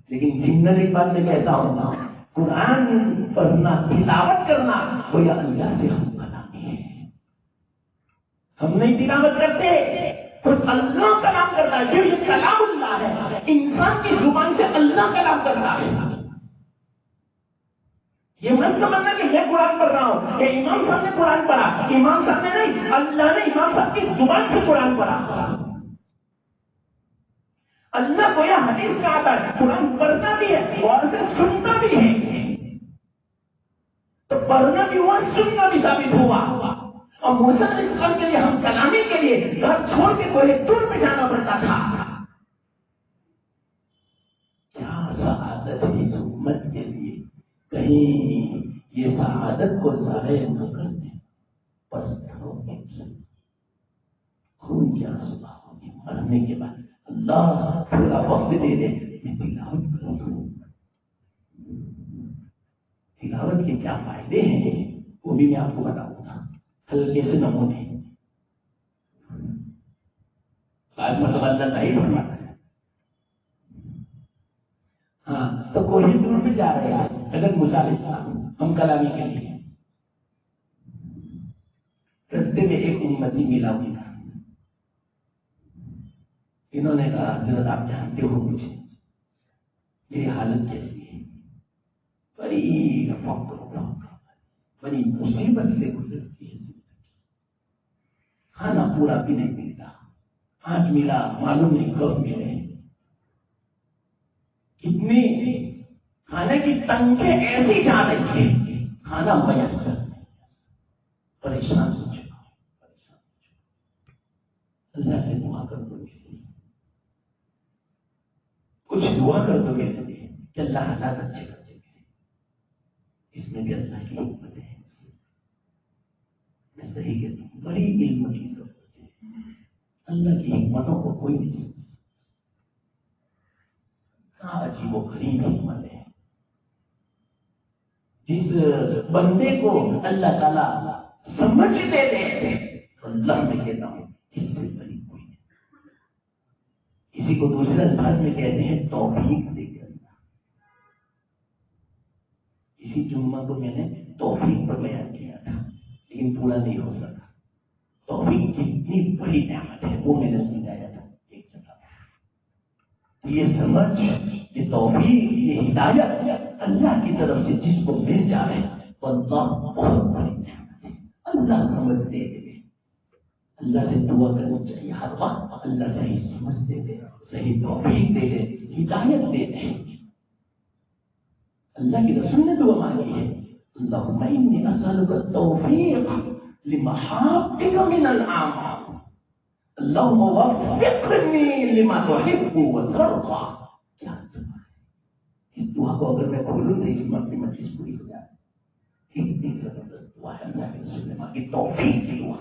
لیکن زندہ ایک بات میں کہتا ہوں، قرآن پڑھنا تلاوت کرنا وہ یا اللہ سے ہم کلامی ہے. ہم نہیں تلاوت کرتے تو اللہ کلام کرتا ہے، جو یہ کلام اللہ ہے، انسان کی زبان سے اللہ کلام کرتا ہے. یہ مت سمجھنا کہ میں قرآن پڑھ رہا ہوں کہ امام صاحب نے قرآن پڑھا. امام صاحب نے نہیں، اللہ نے امام صاحب کی زبان سے قرآن پڑھا. اللہ کو یہ حدیث میں آتا ہے قرآن پڑھنا بھی ہے اور اسے سننا بھی ہے. تو پڑھنا بھی ہوا، سننا بھی ثابت ہوا. اور موسیٰ علیہ السلام کے لیے ہم کلامی کے لیے گھر چھوڑ کے کوئی دور پہ جانا پڑتا تھا. کیا سعادت ہے اس امت کے لیے، کہیں یہ سعادت کو ضائع نہ کر دیں. پستھروں کے خون کی آنسو بہاؤگے مرنے کے بعد. اللہ تھوڑا وقت دے دے میں تلاوت کروں. تلاوت کے کیا فائدے ہیں وہ بھی میں آپ کو بتاؤں گا ہلکے سے نمونے. آج مطلب اللہ ظاہر فرماتا ہے. ہاں تو کوئی دور میں جا رہے ہیں حضرت موسیٰ علیہ السلام ہم کلامی کے لیے. رستے میں ایک امتی ملا ہوئی تھا. انہوں نے کہا حضرت آپ جانتے ہو مجھے میری حالت کیسی ہے، بڑی فقر بڑی مصیبت سے گزرتی ہے زندگی، کھانا پورا بھی نہیں ملتا، آج ملا معلوم نہیں کب ملے. کتنی کھانے کی تنگیں ایسی جا رہی ہے، کھانا میسر نہیں. پریشان ہو چکا ہوں، پریشان ہو چکا. اللہ سے دعا کر دو میرے لیے، کچھ دعا کر دو میرے لیے کہ اللہ حالات اچھے کر دے میرے. اس میں بھی اللہ کی حکمت ہے. میں صحیح کہتا ہوں، بڑی علم کی ضرورت ہے. اللہ کی حکمتوں کو کوئی نہیں سمجھ سکتا. کہاں عجیب و غریب حکمت ہے. جس بندے کو اللہ تعالیٰ سمجھ دے دے، اللہ میں کہتا ہوں اس سے بڑی کوئی نہیں. کسی کو دوسرے الفاظ میں کہتے ہیں توفیق دے کے. اللہ اسی جمعہ کو میں نے توفیق پر بیان کیا تھا لیکن پورا نہیں ہو سکا. توفیق کتنی بڑی نعمت ہے وہ میں نے سمجھایا تھا ایک جگہ. یہ سمجھ، یہ توفیق، یہ ہدایت اللہ کی طرف سے جس کو مل جائے اللہ بہت بڑی نعمت ہے. اللہ سمجھ دے دے. اللہ سے دعا کرنی چاہیے ہر وقت، اللہ صحیح سمجھ دے دے، صحیح توفیق دے دے، ہدایت دے دے. اللہ کی رسول نے دعا مانگی ہے اللہم انی اسألک التوفیق لمحابک من الاعمال اللہم وفقنی لما تحب وترضى. کیا دعا ہے؟ اس دعا کو اگر میں کھولوں تو اس مجلس پوری ہو جائے. اتنی زبردست دعا ہے اللہ کے رسول نے مانگی، توفیق کی دعا.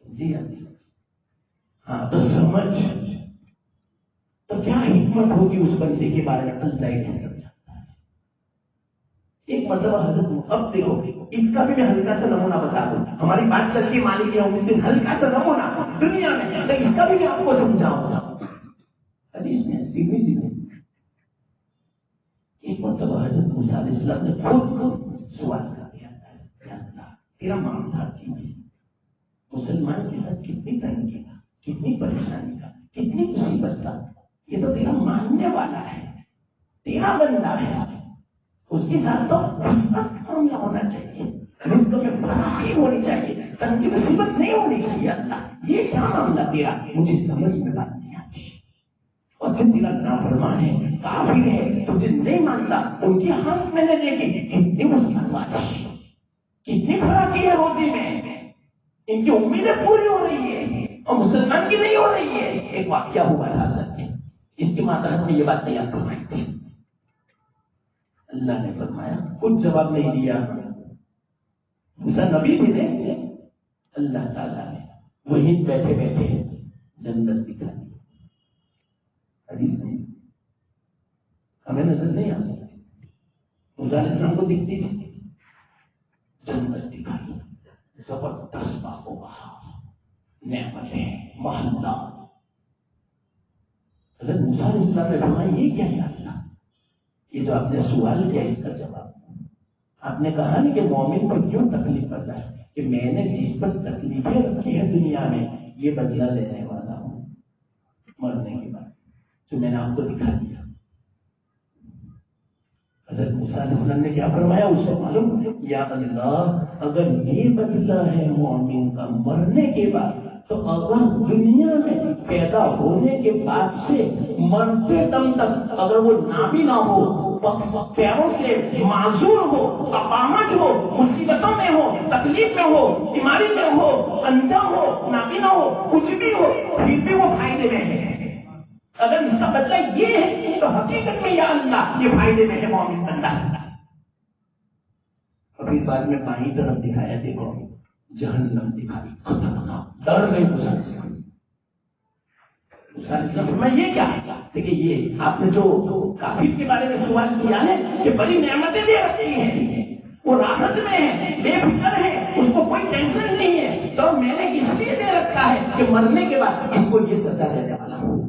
جی ہاں تو سمجھ تو کیا حکمت ہوگی اس بندے کے بارے میں اللہ ہی بہتر جانتا ہے. ایک مرتبہ حضرت، اب دیکھو اس کا بھی میں ہلکا سا نمونہ بتا دوں. ہماری بات چل کے مالک یوم الدین، ہلکا سا نمونہ دنیا میں، تو اس کا بھی میں آپ کو سمجھاؤں گا. حدیث میں ایک مرتبہ حضرت موسیٰ علیہ السلام نے خود سوال کر دیا، اللہ تیرا معاملہ عجیب ہے، مسلمان کے ساتھ کتنی تنگی کا، کتنی پریشانی کا، کتنی مصیبت کا، یہ تو تیرا ماننے والا ہے، تیرا بندہ ہے، اس کے ساتھ تو وسعت معاملہ ہونا چاہیے، رزق میں فراخی ہونی چاہیے، تنگی مصیبت نہیں ہونی چاہیے. اللہ یہ کیا معاملہ تیرا، مجھے سمجھ میں بات نہیں آتی. اور جن تیرا نافرمان ہے، کافر ہے، تجھے نہیں مانتا، ان کی حالت میں نے دیکھی، کتنی مسلمان کتنی فراخی ہے روزی میں، ان کی امیدیں پوری ہو رہی ہے اور مسلمان کی نہیں ہو رہی ہے. ایک واقعہ ہوا تھا اصل میں، اس کے ماتحت میں یہ بات تیار فرمائی تھی. اللہ نے فرمایا، کچھ جواب نہیں دیا. موسیٰ نبی بھی تھے، اللہ تعالیٰ نے وہیں بیٹھے بیٹھے جنت دکھا دی. حدیث نہیں، ہمیں نظر نہیں آ سکتی، موسیٰ علیہ السلام کو دکھتی تھی. جنت دکھائی، زبردست باغ و بہار، نعمتیں، محلہ. حضرت موسیٰ علیہ السلام نے فرمایا، یہ کیا ہے اللہ؟ یہ جو آپ نے سوال کیا اس کا جواب. آپ نے کہا نہیں کہ مومن کو کیوں تکلیف برداشت، کہ میں نے جس پر تکلیفیں رکھی ہے دنیا میں، یہ بدلہ لینے والا ہوں مرنے کے بعد، جو میں نے آپ کو دکھا دیا. حضرت موسیٰ علیہ السلام نے کیا فرمایا اس کو معلوم، یا اللہ اگر یہ بدلہ ہے مومن کا مرنے کے بعد، تو اگر دنیا میں پیدا ہونے کے بعد سے مرتے دم تک اگر وہ نابینا ہو، پیروں سے معذور ہو، اپامج ہو، مصیبتوں میں ہو، تکلیف میں ہو، بیماری میں ہو، اندھا ہو، نابینا ہو، کچھ بھی ہو، پھر بھی وہ فائدے میں ہے. اگر اس کا بدلہ یہ ہے تو حقیقت میں یا اللہ یہ فائدے میں ہے مومن بندہ. اور پھر بعد میں بائیں طرف دکھایا، دیکھو جہنم دکھائی، خطرناک، ڈر گئی موسیٰ علیہ السلام. موسیٰ علیہ السلام میں یہ کیا ہے؟ دیکھیں یہ آپ نے جو کافر کے بارے میں سوال کیا ہے کہ بڑی نعمتیں دے رکھی ہیں، وہ راحت میں ہے، بے فکر ہے، اس کو کوئی ٹینشن نہیں ہے، تو میں نے اس لیے دے رکھا ہے کہ مرنے کے بعد اس کو یہ سزا دینے والا ہوں.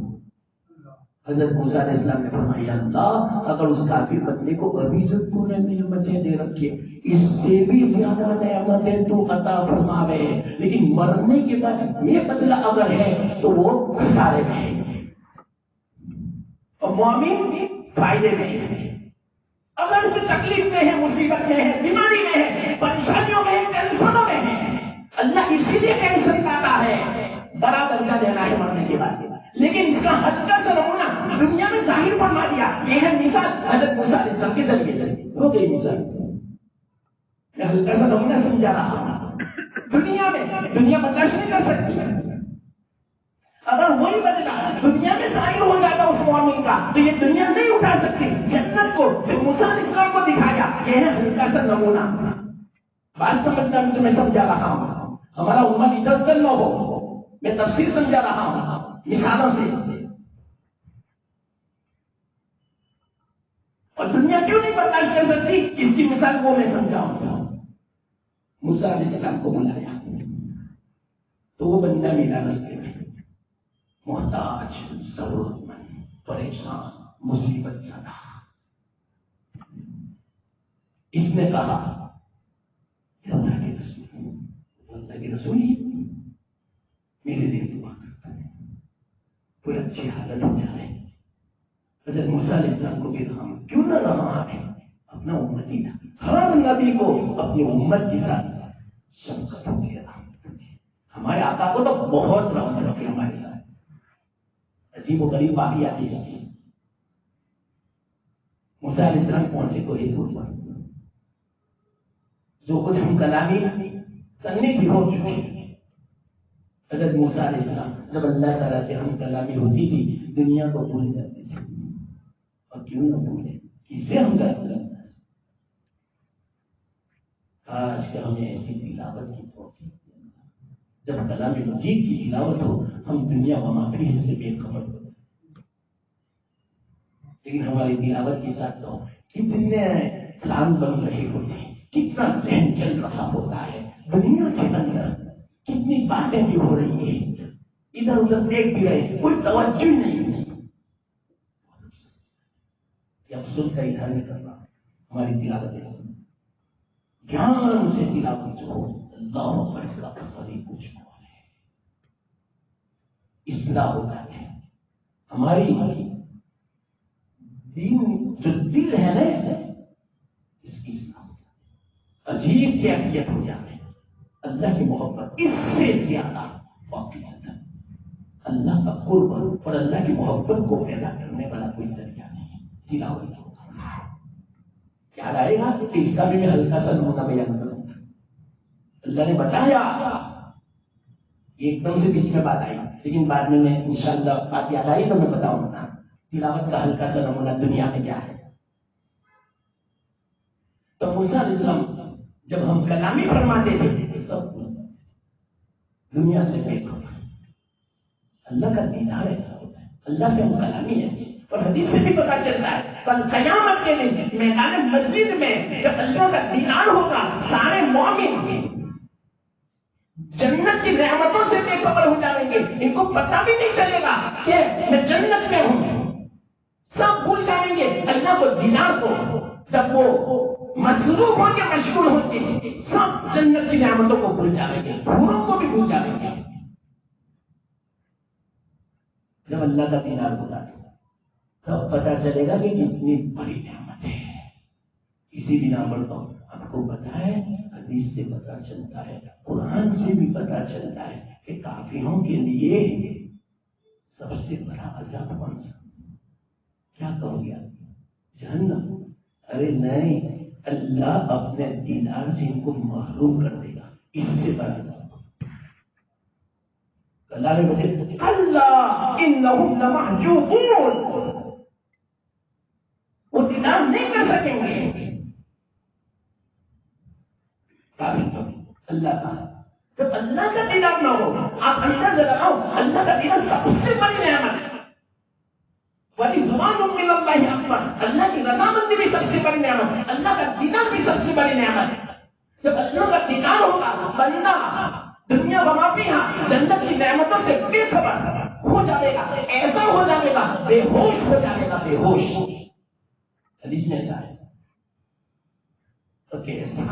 حضرت موسیٰ علیہ السلام نے فرمایا، اللہ اگر اس کافر بندے کو ابھی جو تو نے نعمتیں دے رکھی ہے، اس سے بھی زیادہ نعمتیں تو عطا فرماوے، لیکن مرنے کے بعد یہ بدلہ اگر ہے تو وہ خسارے میں ہے اور مومن فائدے میں ہے. اگر اسے تکلیف میں ہے، مصیبت میں ہے، بیماری میں ہے، پریشانیوں میں ہے، ٹینشنوں میں ہے، اللہ اسی لیے ٹینشن لاتا ہے، بڑا درجہ دینا ہے مرنے کے بعد. لیکن اس کا ہلکا سا نمونہ دنیا میں ظاہر فرما دیا. یہ ہے مثال حضرت موسیٰ علیہ السلام کے ذریعے سے ہو گئی مثال. میں ہلکا سا نمونہ سمجھا رہا ہوں. دنیا میں دنیا برداشت نہیں کر سکتی. اگر وہی بدلا دنیا میں ظاہر ہو جاتا اس مومن کا تو یہ دنیا نہیں اٹھا سکتی. جنت کو صرف موسیٰ علیہ السلام کو دکھایا. یہ ہے ہلکا سا نمونہ. بات سمجھنا مجھے میں سمجھا رہا ہوں. ہمارا امت ادھر ادھر نہ ہو. میں تفصیل سمجھا رہا ہوں مثالوں سے. اور دنیا کیوں نہیں برداشت کر سکتی اس کی مثال وہ میں سمجھاؤں گا. موسیٰ علیہ السلام کو بلایا تو وہ بندہ میرا راستے میں محتاج، ضرورت مند، پریشان، مصیبت زدہ. اس نے کہا اللہ کے رسول ہی میرے لیے دعا کرتا ہے، کوئی اچھی حالت ہو جائے. حضرت موسیٰ علیہ السلام کو بھی رحم کیوں نہ رہا ہے، اپنا امتی تھا. ہر نبی کو اپنی امت کے ساتھ شفقت ہوتی ہے، رحمت ہوتی ہے. ہمارے آقا کو تو بہت رحمت ہوتی ہے ہمارے ساتھ. عجیب و غریب بات آتی ہے اس کی. موسیٰ علیہ السلام پہنچے کو ایک دور پر، جو کچھ ہم کلامی کرنی تھی ہو چکی. حضرت موسیٰ علیہ السلام جب اللہ تعالیٰ سے ہم کلامی ہوتی تھی دنیا کو بھول جاتے تھے. اور کیوں نہ بھولے، کسے ہم کرتے ہیں. آج کہ ہمیں ایسی تلاوت کی توفیق دے. جب کلام مجید کی تلاوت ہو ہم دنیا و ما فیہ سے بے خبر ہو جائیں. لیکن ہماری تلاوت کے ساتھ تو کتنے پلان بن رہے ہوتے ہیں، کتنا ذہن چل رہا ہوتا ہے دنیا کے اندر، کتنی باتیں بھی ہو رہی ہیں، ادھر ادھر دیکھ بھی رہے، کوئی توجہ نہیں ہے۔ یہ افسوس کا اظہار نہیں کر رہا، ہماری تلاوت ایسی دھیان سے تلاوت جو ہو، اللہ اکبر، اس کا تصویر کچھ ہے، اصلاح ہوتا ہے ہماری دین، جو دل ہے نا اس کی اصلاح ہو جاتی، عجیب کیفیت ہو جاتی، اللہ کی محبت اس سے زیادہ باقی ہے۔ اللہ کا قرب اور اللہ کی محبت کو پیدا کرنے والا کوئی ذریعہ نہیں ہے تلاوت کی۔ یاد آئے گا کہ اس کا بھی میں ہلکا سا نمونہ بیان کروں۔ اللہ نے بتایا، ایک دم سے بیچ میں بات آئی، لیکن بعد میں انشاءاللہ بات یاد آئی تو میں بتاؤں گا تلاوت کا ہلکا سا نمونہ دنیا میں کیا ہے۔ تو موسیٰ علیہ السلام جب ہم کلامی فرماتے تھے سب دنیا سے بے خبر، اللہ کا دیدار ایسا ہوتا ہے، اللہ سے ہم کلامی ایسی، اور حدیث سے بھی پتا چلتا ہے کل قیامت کے دن میدان مسجد میں جب اللہ کا دیدار ہوگا، سارے مومن جنت کی نعمتوں سے بے خبر ہو جائیں گے، ان کو پتہ بھی نہیں چلے گا کہ میں جنت میں ہوں، سب بھول جائیں گے اللہ کو، دیدار کو۔ جب وہ مصروف ہوں گے، مشغول ہوں گے، سب جنت کی نعمتوں کو بھول جائیں گے، حوروں کو بھی بھول جائیں گے۔ جب اللہ کا دیدار ہوگا تب پتہ چلے گا کہ کتنی بڑی نعمت ہے۔ اسی بنا پر تو آپ کو پتہ ہے، حدیث سے پتہ چلتا ہے، قرآن سے بھی پتہ چلتا ہے کہ کافروں کے لیے سب سے بڑا عذاب کون سا؟ کیا کہو گے آپ؟ جہنم؟ ارے نہیں، اللہ اپنے دیدار سے ان کو محروم کر دے گا، اس سے بڑا عذاب۔ اللہ نے مجھے اللہ انہم لمحجوبون، وہ دیدار نہیں کر سکیں گے اللہ کا۔ جب اللہ کا دیدار نہ ہو، آپ اندازہ لگاؤ، اللہ کا دیدار سب سے بڑی نعمت ہے۔ وَرِضْوَانٌ مِّنَ اللَّهِ أَكْبَرُ، اللہ کی رضامندی بھی سب سے بڑی نعمت ہے، اللہ کا دیدار بھی سب سے بڑی نعمت ہے۔ جب اللہ کا دیدار ہوگا، بندہ دنیا وما فیہا، جنت کی نعمتوں سے بے خبر ہو جائے گا، ایسا ہو جائے گا، بے ہوش ہو جائے گا، بے ہوش۔ حدیث میں ایسا ہے تو کیسا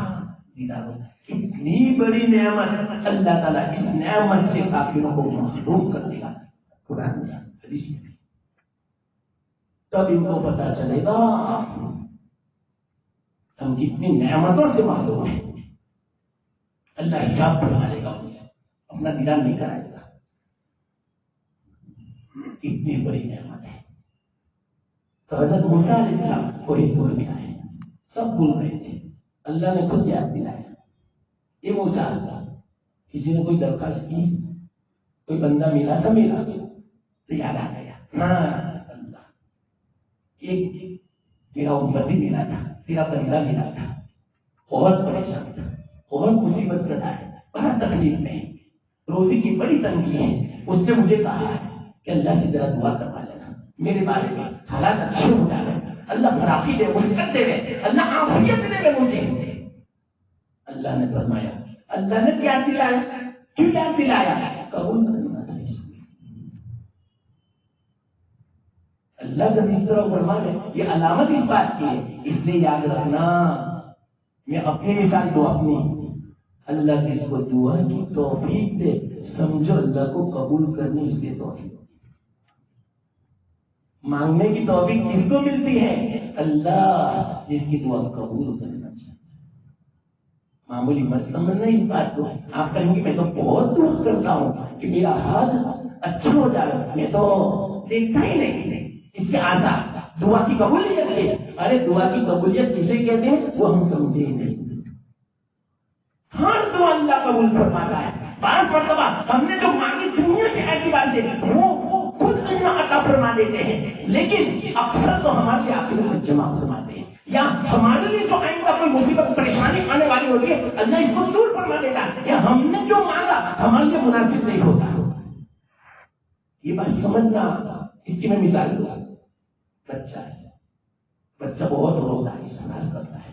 دیدار ہوتا ہے، کتنی بڑی نعمت، اللہ تعالیٰ اس نعمت سے کافروں کو محروم کر دے گا۔ قرآن میں حدیث میں تب ان کو پتا چلے گا ہم کتنی نعمتوں سے محروم ہیں۔ اللہ حجاب فرما لے گا ان سے، اپنا دیدار نہیں کرائے گا، اتنی بڑی نعمت ہے۔ تو حضرت موسیٰ علیہ السلام کوئی بھول گیا ہے، سب بھول رہے تھے، اللہ نے خود یاد دلایا۔ یہ موسیٰ علیہ السلام، کسی نے کوئی درخواست کی، کوئی بندہ ملا تھا، ملا تو یاد آ گیا، ہاں اللہ، ایک میرا امتی ملا تھا، تیرا بندہ ملا تھا، بہت پریشان تھا، بہت مصیبت زدہ ہے، بڑا تکلیف میں، روزی کی بڑی تنگی ہے، اس نے مجھے کہا ہے کہ اللہ سے ذرا دعا کروا لینا، میرے بارے میں حالات اچھے ہو جائے، اللہ فراخی دے، وسعت دے، اللہ عافیت دے مجھے۔ اللہ نے فرمایا، اللہ نے کیا دلایا، کیوں یاد دلایا، قبول کرنا تھا اس کو۔ اللہ جب اس طرح فرما لے، یہ علامت اس بات کی ہے، اس لیے یاد رکھنا، میں اپنی مثال دو اپنی، اللہ جس کو دعا کی توفیق دے، سمجھو اللہ کو قبول کرنی اس لیے توفیق۔ مانگنے کی توفیق کس کو ملتی ہے؟ اللہ جس کی دعا قبول کرنا چاہتا ہے۔ معمولی مت سمجھنا اس بات کو، آپ کہیں گے میں تو بہت دعا کرتا ہوں کہ میرا حال اچھا ہو جائے، میں تو دیکھتا ہی نہیں اس کے آثار، دعا کی قبولیت ہے۔ ارے دعا کی قبولیت کسے کہتے ہیں وہ ہم سمجھے ہی نہیں۔ ہر دعا اللہ قبول فرماتا ہے۔ بعض مرتبہ ہم نے جو مانگی دنیا کے اعتبار سے وہ خود اللہ عطا فرما دیتے ہیں، لیکن اکثر تو ہمارے لیے آخر میں جمع فرماتے ہیں، یا ہمارے لیے جو آئندہ کوئی مصیبت پریشانی آنے والی ہوتی ہے اللہ اس کو دور فرما دیتا ہے، یا ہم نے جو مانگا ہمارے لیے مناسب نہیں ہوتا۔ یہ بات سمجھنا، اس کی میں مثال دوں، بچہ ہے، بچہ بہت روتا ہے، اصرار کرتا ہے،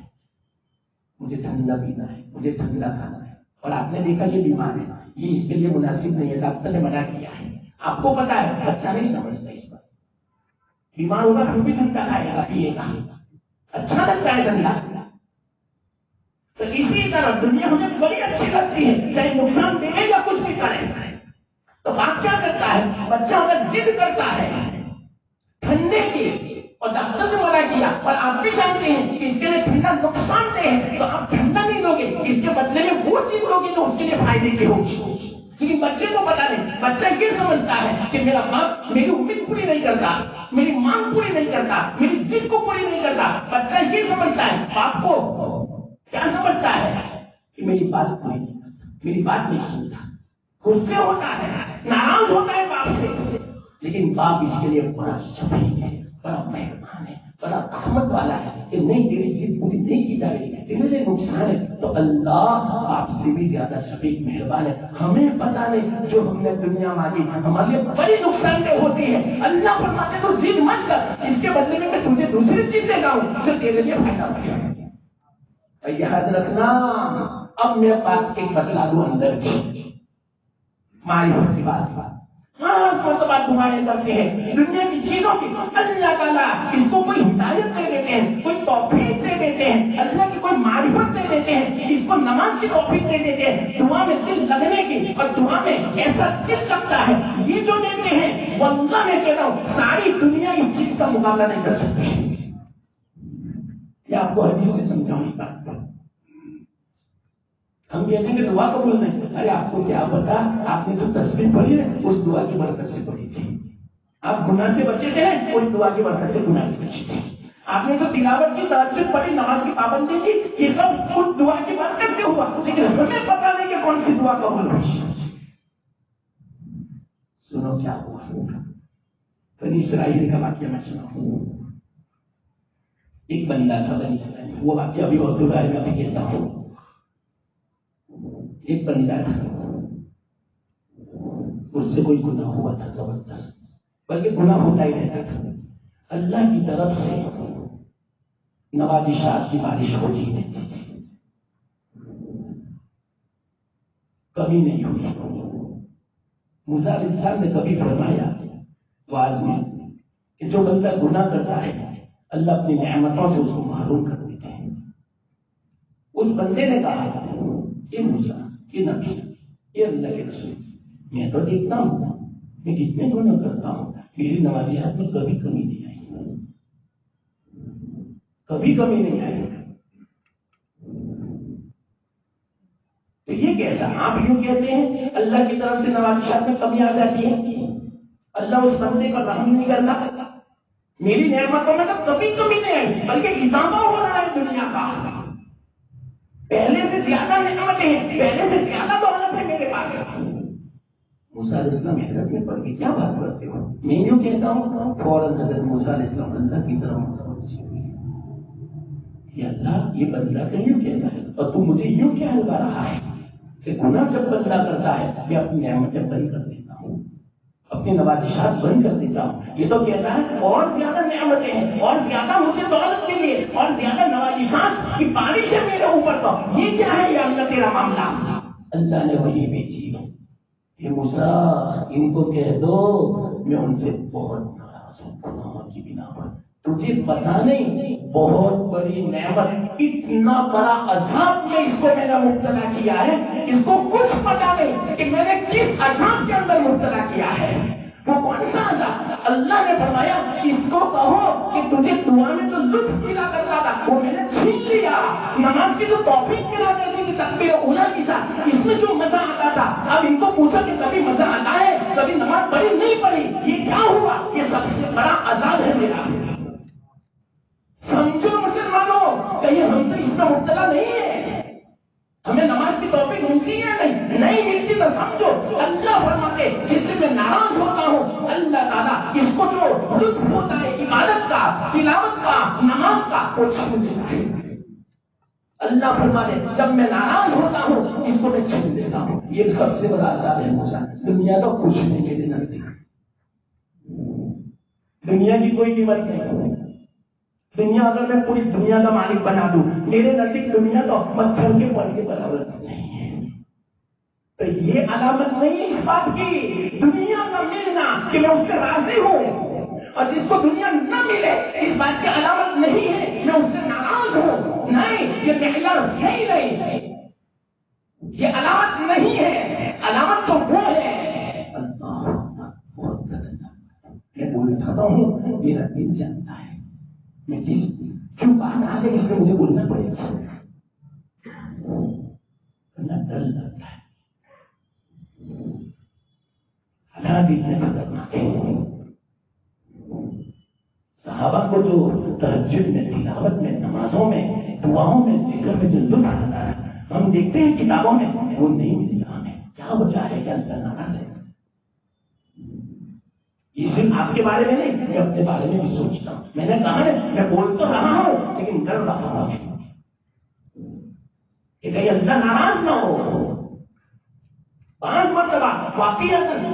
مجھے ٹھنڈا پینا ہے، مجھے ٹھنڈا کھانا ہے، اور آپ نے دیکھا یہ بیمار ہے، یہ اس کے لیے مناسب نہیں ہے، ڈاکٹر نے منع کیا ہے، آپ کو پتا ہے، بچہ نہیں سمجھتا اس پر، بیمار ہوگا پھر بھی ٹھنڈا کھائے گا پیے گا، اچھا لگتا ہے ٹھنڈا۔ تو اسی طرح دنیا ہمیں بڑی اچھی لگتی ہے، چاہے نقصان دے یا کچھ بھی کرے۔ تو باپ کیا کرتا ہے، بچہ اگر ضد کرتا ہے ٹھنڈے کی اور ڈاکٹر نے منع کیا، اور آپ بھی جانتے ہیں کہ اس کے لیے ٹھنڈا نقصان دہ ہے، تو آپ ٹھنڈا نہیں لو گے، اس کے بدلے میں وہ چیز لو گے جو اس کے لیے فائدے کی ہوگی۔ لیکن بچے کو پتا نہیں، بچہ یہ سمجھتا ہے کہ میرا باپ میری امید پوری نہیں کرتا، میری مانگ پوری نہیں کرتا، میری ضد کو پوری نہیں کرتا۔ بچہ یہ سمجھتا ہے، باپ کو کیا سمجھتا ہے کہ میری بات پوری نہیں کرتا، میری بات نہیں سنتا، غصے ہوتا ہے، ناراض ہوتا ہے باپ سے، لیکن باپ اس کے لیے بڑا شفیق ہے، بڑا مہربان ہے، بڑا رحمت والا ہے کہ نہیں تیری ضد پوری نہیں کی جا رہی ہے، تیرے لیے نقصان ہے۔ تو اللہ آپ سے بھی زیادہ شفیق مہربان ہے۔ ہمیں پتا نہیں جو ہم نے دنیا مانگی ہمارے لیے بڑی نقصان دہ ہوتی ہے، اللہ فرماتے تو ضد مت کر، اس کے بدلے میں تجھے دوسری چیز دیتا ہوں جو تیرے لیے فائدہ پہنچے۔ یاد رکھنا، اب میں بات ایک بتلا دوں اندر کی معرفت کی بات۔ مرتبہ دعائیں کرتے ہیں دنیا کی چیزوں کی، اللہ تعالیٰ اس کو کوئی ہدایت دے دیتے ہیں، کوئی توفیق دے دیتے ہیں، اللہ کی کوئی معرفت دے دیتے ہیں، اس کو نماز کی توفیق دے دیتے ہیں، دعا میں دل لگنے کی، اور دعا میں ایسا دل لگتا ہے، یہ جو دیتے ہیں واللہ میں کہتا ہوں ساری دنیا اس چیز کا مقابلہ نہیں کر سکتی۔ یہ آپ کو حدیث سے سمجھاؤں اس بات کو۔ ہم کہتے ہیں کہ دعا قبول نہیں، ارے آپ کو کیا پتا، آپ نے جو تصویر پڑھی ہے اس دعا کی برکت سے پڑھی تھی، آپ گناہ سے بچے تھے اس دعا کی برکت سے گناہ سے بچے تھے، آپ نے جو تلاوت کی، تہجد پڑھی، نماز کی پابندی کی، یہ سب اس دعا کی برکت سے ہوا، لیکن ہمیں پتا نہیں کہ کون سی دعا قبول ہوئی۔ سنو کیا ہوا، بنی اسرائیل کا واقعہ میں سناؤں۔ ایک بندہ تھا بنی اسرائیل، وہ واقعہ ابھی اور دوبارہ میں بھی کہتا ہوں۔ ایک بندہ تھا، اس سے کوئی گناہ ہوا تھا زبردست، بلکہ گناہ ہوتا ہی رہتا تھا، اللہ کی طرف سے نوازشات کی بارش ہوتی رہتی تھی، کبھی نہیں ہوئی۔ موسیٰ علیہ السلام نے کبھی فرمایا واعظ میں کہ جو بندہ گناہ کرتا ہے اللہ اپنی نعمتوں سے اس کو محروم کر دیتے ہیں۔ اس بندے نے کہا اے موسیٰ، یہ نبی، یہ اللہ کے رسول، میں تو دیکھتا ہوں میں کتنے گناہ کرتا ہوں، میری نوازشات میں کبھی کمی نہیں آئی، کبھی کمی نہیں آئی، تو یہ کیسا؟ آپ یوں کہتے ہیں اللہ کی طرف سے نوازشات میں کمی آ جاتی ہے، اللہ اس بندے پر رحم نہیں کرتا، میری نعمتوں میں تو کبھی کمی نہیں آئی بلکہ اضافہ ہو رہا ہے دنیا کا، پہلے سے زیادہ نعمتیں ہیں، پہلے سے زیادہ دولت ہے میرے پاس۔ موسیٰ علیہ السلام حیرت میں پڑ کے کیا بات کرتے ہو؟ میں یوں کہتا ہوں، فوراً حضرت موسیٰ علیہ السلام اللہ کی طرف متوجہ ہوئے کہ اللہ یہ بندہ تو یوں کہتا ہے اور تو مجھے یوں کیا لگا رہا ہے کہ گناہ جب بندہ کرتا ہے میں اپنی نعمتیں بند کر دیتا ہوں، اپنی نوازشات بند کر دیتا ہوں، یہ تو کہتا ہے اور زیادہ نعمتیں ہیں، اور زیادہ مجھے دولت ملی ہے، اور زیادہ نوازشات کی بارش ہے میرے اوپر، تو یہ کیا ہے یا اللہ تیرا معاملہ؟ اللہ نے وہی بھیجی کہ موسیٰ ان کو کہہ دو میں ان سے بہت ناراض ہوں گناہوں کی بنا پر، تجھے پتا نہیں بہت بڑی نعمت، اتنا بڑا عذاب میں اس کو میں نے مبتلا کیا ہے، اس کو کچھ پتا نہیں کہ میں نے کس عذاب کے اندر مبتلا کیا ہے۔ وہ کون سا عذاب؟ اللہ نے فرمایا اس کو کہو کہ تجھے دعا میں جو لطف ملا کرتا تھا وہ میں نے چھین لیا، نماز کی جو توفیق ملا کرتی تھی تکبیر اولیٰ کے ساتھ، اس میں جو مزہ آتا تھا، اب ان کو پوچھا کہ کبھی مزہ آتا ہے، کبھی نماز پڑھی نہیں پڑھی، یہ کیا ہوا؟ یہ سب سے بڑا عذاب ہے میرا۔ سمجھو مسلمانوں، کہیں ہم تو اس میں مبتلا نہیں ہے، ہمیں نماز کی توفیق ملتی ہے نہیں ملتی تو سمجھو اللہ فرماتے جس سے میں ناراض ہوتا ہوں اللہ تعالیٰ اس کو جو لطف ہوتا ہے عبادت کا، تلاوت کا، نماز کا، وہ چھین دیتا ہے۔ اللہ فرماتے جب میں ناراض ہوتا ہوں اس کو میں چھین دیتا ہوں۔ یہ سب سے بڑا عذاب ہے موسیٰ، دنیا تو کچھ نہیں میرے نزدیک، دنیا کی کوئی قیمت نہیں، دنیا اگر میں پوری دنیا کا مالک بنا دوں، میرے نزدیک دنیا تو مچھر کے پل کے برابر نہیں ہے. تو یہ علامت نہیں ہے اس بات کی دنیا کا ملنا کہ میں اس سے راضی ہوں، اور جس کو دنیا نہ ملے اس بات کی علامت نہیں ہے میں اس سے ناراض ہوں. نہیں، یہ معیار ہے ہی نہیں، یہ علامت نہیں ہے. علامت تو وہ ہے اللہ. بہت میں بولتا ہوں، میرا دل جانتا ہے میں کیوں بات آ گئی، اس میں مجھے بولنا پڑے گا، ڈر لگتا ہے. حالات اتنے خطرناک ہیں. صحابہ کو جو تہجد میں، تلاوت میں، نمازوں میں، دعاؤں میں، ذکر میں جو لطف آتا ہے ہم دیکھتے ہیں کتابوں میں، وہ نہیں ملتا ہمیں. کیا وجہ ہے کہ اللہ ناراض ہے؟ یہ صرف آپ کے بارے میں نہیں، میں اپنے بارے میں بھی سوچتا ہوں. میں نے کہا ہے میں بول تو رہا ہوں لیکن ڈر رہا ہوں کہ کہیں اللہ ناراض نہ ہو. 5 مرتبہ واقعی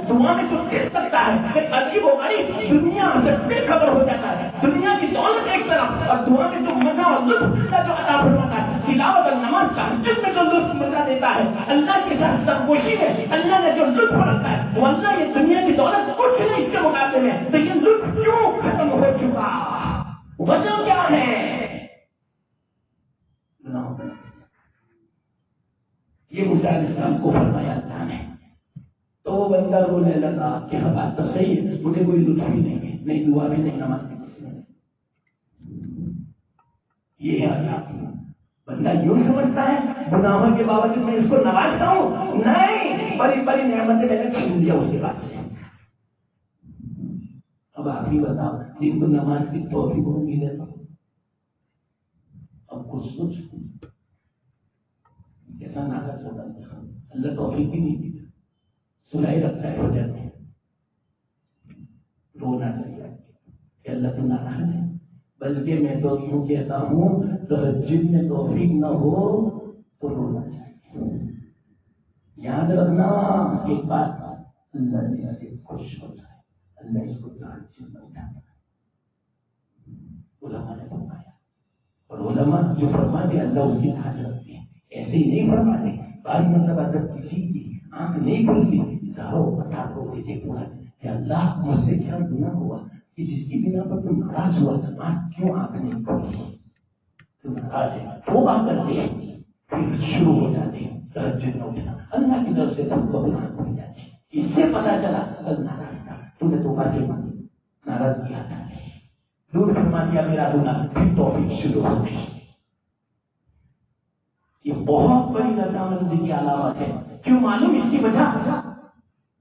دعا میں جو دل لگتا ہے کہ عجیب و غریب دنیا سے بے خبر ہو جاتا ہے. دنیا کی دولت ایک طرف اور دعا میں جو مزہ اور لطف اللہ جو عطا فرماتا ہے، تلاوت اور نماز تہجد میں جو لطف مزہ دیتا ہے، اللہ کے ساتھ سرگوشی میں اللہ نے جو لطف رکھا ہے، واللہ یہ دنیا کی دولت کچھ نہیں اس کے مقابلے میں. تو یہ لطف کیوں ختم ہو چکا؟ وجہ کیا ہے؟ یہ موسیٰ علیہ السلام کو فرمایا اللہ نے. تو وہ بندہ رونے لگا کہ ہاں بات تو صحیح ہے، مجھے کوئی لطف ہی نہیں ہے، نہیں دعا بھی نہیں، نماز بھی کسی نہیں. یہ ہے عذاب. بندہ یوں سمجھتا ہے گناہوں کے باوجود میں اس کو نوازتا ہوں. نہیں، بڑی بڑی نعمتیں میں نے چھین لیا اس کے پاس سے. اب آپ ہی بتاؤ جن کو نماز کی توفیق ملے تو اب کچھ سوچ کیسا ناراض ہوتا ہے. اللہ توفیق بھی نہیں دیتا، سنائی رکھتا ہے فجر میں. رونا چاہیے کہ اللہ تو ناراض ہے. بلکہ میں تو یوں کہتا ہوں تہجد میں توفیق نہ ہو تو رونا چاہیے. یاد رکھنا ایک بات، اللہ جس سے خوش ہوتا ہے اللہ اس کو تہجد میں اٹھاتا ہے. علماء نے فرمایا، اور علماء جو فرماتے اللہ اس کی لاج رکھتے ہیں. ایسے ہی نہیں فرماتے. بعض مرتبہ جب کسی کی آنکھ نہیں کھلتی ساروں بتا روتے تھے پورا کہ اللہ مجھ سے کیا گناہ ہوا کہ جس کی بنا پر تم ناراض ہوا، آج کیوں آنکھ نہیں کھلی؟ تم ناراض ہے، توبہ کرتے ہیں پھر شروع ہو جاتے ہیں تہجد میں اٹھنا. اللہ کی طرف سے آنکھ کھل جاتی. اس سے پتا چلا کل ناراض تھا، تم نے توبہ سے ناراض کیا تھا، دور فرما دیا میرا گناہ، پھر توفیق شروع ہو گئی. یہ بہت بڑی رضامندی کی علامت ہے. کیوں معلوم اس کی وجہ؟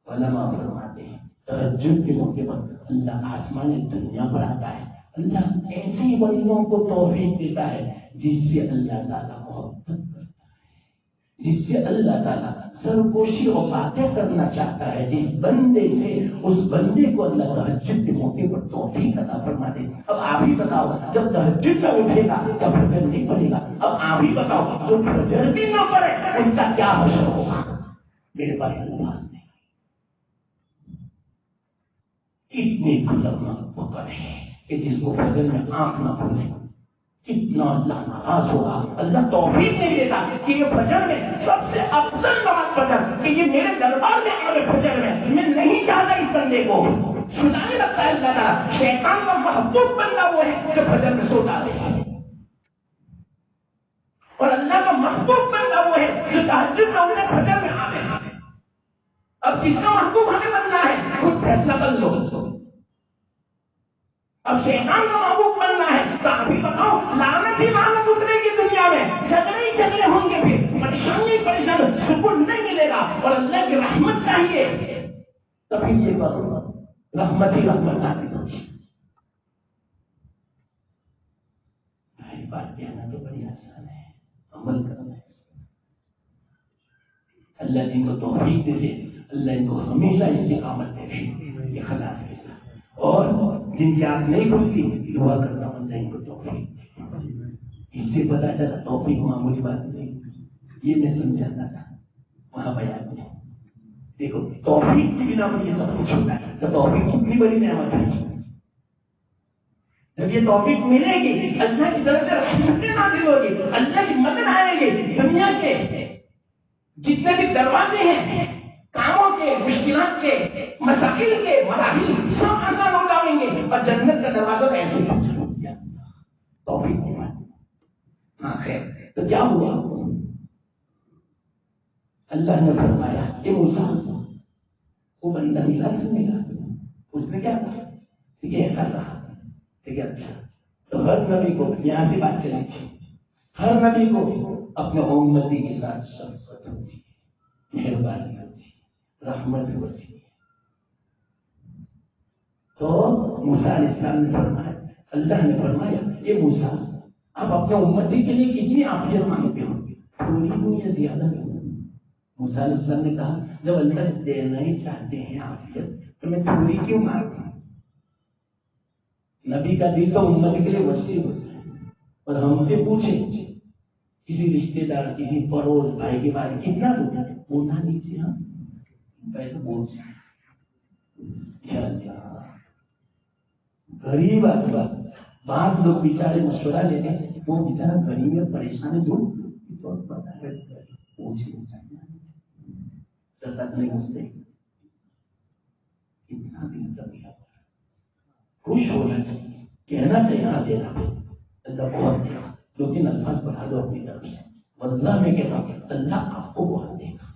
علماء فرماتے ہیں تہجد کے موقع پر اللہ آسمان دنیا پر آتا ہے. اللہ ایسے بندوں کو توفیق دیتا ہے جس سے اللہ تعالیٰ محبت کرتا ہے، جس سے اللہ تعالیٰ سرگوشی اور باتیں کرنا چاہتا ہے. جس بندے سے اس بندے کو اللہ تہجد کے موقع پر توفیق عطا فرماتے. اب آپ ہی بتاؤ جب تہجد میں اٹھے گا کیا فجر نہیں پڑے گا؟ اب آپ ہی بتاؤ جو فجر بھی نہ پڑے اس کا کیا حشر ہوگا؟ میرے پاس الفاظ نہیں. کتنی کھلنا پکڑ ہے کہ جس کو فجر میں آنکھ نہ کھلے کتنا اللہ ناراض ہوگا. اللہ توفیق نہیں دیتا کہ یہ فجر میں سب سے افضل نماز فجر کہ یہ میرے دربار میں آگے فجر میں نہیں چاہتا اس بندے کو. سنانے لگتا ہے اللہ تعالیٰ شیطان کا محبوب بندہ وہ ہے جو فجر میں سوتا ہے، اور اللہ کا محبوب بندہ وہ ہے جو تہجد میں انہیں فجر میں آ گئے. اب کس کا محبوب ہمیں بننا ہے؟ خود فیصلہ کر لو. اب شیطان کا محبوب بننا ہے تو ابھی بتاؤ لعنت ہی لعنت اترے گی دنیا میں، جھگڑے ہی جھگڑے ہوں گے، پھر پریشانی پریشان، سکون نہیں ملے گا. اور اللہ کی رحمت چاہیے تبھی یہ کرو، رحمت ہی رحمت نازل ہوگی. بات کہنا تو بڑی آسان ہے، عمل کرنا ہے. اللہ جن کو توفیق دے دے اللہ ان کو ہمیشہ استقامت دے دے اخلاص کے ساتھ. اور جن کی آنکھ نہیں کھلتی دعا کرنا اللہ ان کو توفیق دے. اس سے پتا چلا توفیق معمولی بات نہیں. یہ میں سمجھاتا تھا وہاں بیان میں. دیکھو توفیق کی بنا پر یہ سب کچھ ہوتا ہے تو توفیق کتنی بڑی نعمت ہے. جب یہ توفیق ملے گی اللہ کی طرف سے رحمتیں نازل ہوگی، اللہ کی مدد آئے گی، دنیا کے جتنے بھی دروازے ہیں کاموں کے، مشکلات کے، مسائل کے، مراحل سب آسان ہو جائیں گے اور جنت کا دروازہ ایسے ہی ہو گیا توفیق کے بعد۔ ہاں خیر، تو کیا ہوا؟ اللہ نے فرمایا کہ موسیٰ وہ بندہ ملا، اس نے کیا کہا کہ ایسا کہا کہ اچھا، تو ہر نبی کو یہاں سے بات چلی تھی، ہر نبی کو اپنے امتی کے ساتھ شفقت ہوتی ہے، مہربانی ہوتی ہے، رحمت ہوتی ہے۔ تو موسیٰ علیہ السلام نے فرمایا، اللہ نے فرمایا یہ موسیٰ آپ اپنے امتی کے لیے کتنی عافیت مانگتے ہو، تھوڑی دوں یا زیادہ دوں؟ موسیٰ علیہ السلام نے کہا جب اللہ دینا ہی چاہتے ہیں عافیت تو میں تھوڑی کیوں مانگوں؟ نبی کا دل تو امت کے لیے وسیع ہوتا ہے، اور ہم سے پوچھیں کسی رشتے دار، کسی پڑوس بھائی کے بارے میں کتنا دوں؟ بولنا دیجیے، ہاں پہلے بول غریب آدمی، بعض لوگ بیچارے مشورہ لیتے ہیں، وہ بیچارہ غریب ہے، پریشان ہے، نہیں ہنستے، کتنا دل تک خوش ہونا چاہیے، کہنا چاہیے ہاں دینا اللہ بہت دے گا، 2-3 الفاظ بڑھا دو اپنی طرف سے، واللہ میں کہتا ہوں اللہ آپ کو بہت دے گا،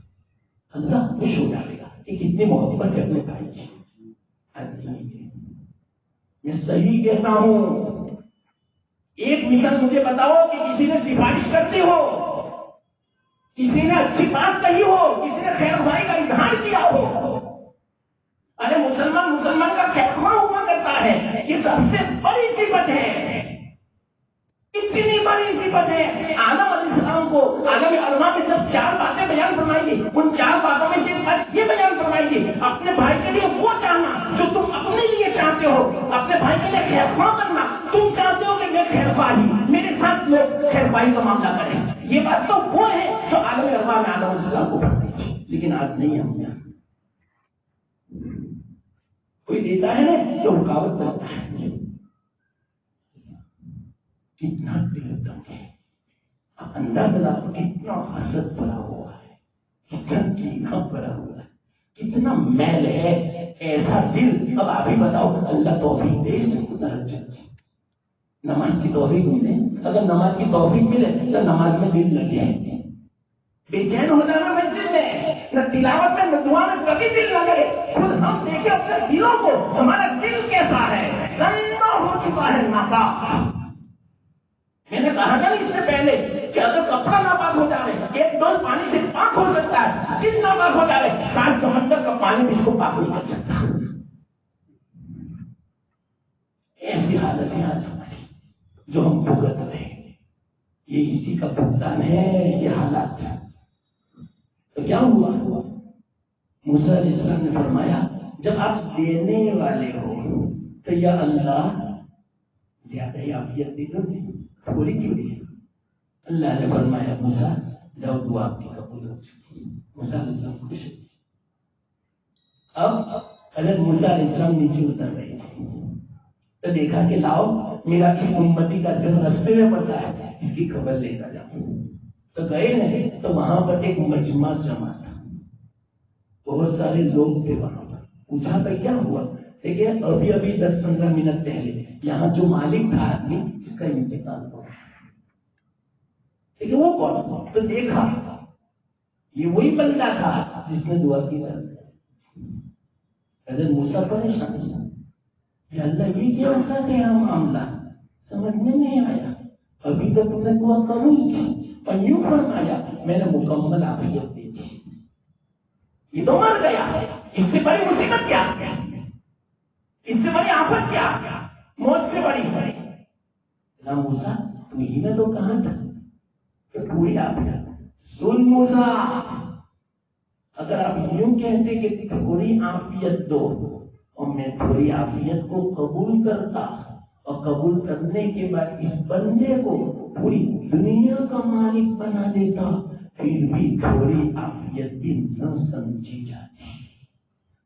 اللہ خوش ہو جائے گا کہ کتنی محبت ہے اپنے بھائی کی۔ میں صحیح کہتا ہوں، ایک مثال مجھے بتاؤ کہ کسی نے سفارش کرتی ہو، کسی نے اچھی بات کہی ہو، کسی نے خیر خواہی کا اظہار کیا ہو، ارے مسلمان کا خیر خواہ ہوا کرتا ہے، یہ سب سے بڑی صفت ہے، اتنی بڑی صفت ہے۔ آدم علیہ السلام کو عالم ارواح میں جب 4 باتیں بیان فرمائی گئی، ان 4 باتوں میں سے ایک بات یہ بیان فرمائی گئی، اپنے بھائی کے لیے وہ چاہنا جو تم اپنے لیے چاہتے ہو، اپنے بھائی کے لیے خیر خواہ کرنا، تم چاہتے ہو کہ میں خیر خواہی، میرے ساتھ لوگ خیر خواہی کا معاملہ کریں، یہ بات تو وہ ہے جو عالم ارواح میں آدم علیہ السلام کو فرمائی تھی، لیکن آج نہیں ہم یہاں کوئی دیتا ہے نا تو رکاوٹ کرتا ہے، کتنا دل تک ہے، اندازہ لگا کتنا حسد بھرا ہوا ہے، کتنا کینہ بھرا ہوا ہے، کتنا میل ہے، ایسا دل۔ اب آپ ہی بتاؤ، اللہ توفیق دے اس کو نماز کی توفیق ملے، اگر نماز کی توفیق ملے تو نماز میں دل لگے، بے چین ہو جانا مسجد میں، نہ تلاوت میں نہ دعا میں کبھی دل نہ لگے۔ خود ہم دیکھیں اپنے دلوں کو، ہمارا دل کیسا ہے، گندا ہو چکا ہے، ناپاک۔ میں نے کہا تھا اس سے پہلے کہ اگر کپڑا ناپاک ہو جائے، 1 ڈول پانی سے پاک ہو سکتا ہے، دل ناپاک ہو جائے 7 سمندر کا پانی اس کو پاک نہیں کر سکتا۔ ایسی حالت ہے آج ہماری جو ہم بھگت رہے ہیں، یہ اسی کا بھگتان ہے، یہ حالات۔ تو کیا ہوا؟ موسیٰ علیہ السلام نے فرمایا جب آپ دینے والے ہو تو یا اللہ زیادہ ہی عافیت دے دو، تھوڑی کیوں دی؟ اللہ نے فرمایا موسیٰ جاؤ، دعا آپ کی قبول ہو چکی۔ موسیٰ علیہ السلام خوش ہوئے۔ اب حضرت موسیٰ علیہ السلام نیچے اتر رہے تھے تو دیکھا کہ لاؤ میرا اس امتی کا دل رستے میں پڑتا ہے، اس کی خبر لے کر جاؤ۔ تو گئے نہیں تو وہاں پر ایک مجمع جمع تھا، بہت سارے لوگ تھے وہاں پر۔ پوچھا تو کیا ہوا؟ دیکھیے ابھی 10-15 منٹ پہلے یہاں جو مالک تھا آدمی جس کا انتقال ہوا، لیکن وہ کون؟ تو دیکھا یہ وہی بندہ تھا جس نے دعا کی۔ حضرت موسیٰ پریشان، یا اللہ یہ کیا ساتھ ہے معاملہ، سمجھ میں نہیں آیا، ابھی تو تم نے دعا قبول کی اور یوں فرمایا میں نے مکمل عافیت دی تھی، یہ تو مر گیا، اس سے بڑی مصیبت کیا، اس سے بڑی آفت کیا، موت سے بڑی ہے۔ موسیٰ تو ہی نے تو کہا تھا کہ پوری عافیت۔ سن موسیٰ، اگر آپ یوں کہتے کہ تھوڑی عافیت دو اور میں تھوڑی عافیت کو قبول کرتا اور قبول کرنے کے بعد اس بندے کو پوری دنیا کا مالک بنا دیتا، پھر بھی تھوڑی عافیت بھی نہ سمجھی جاتی،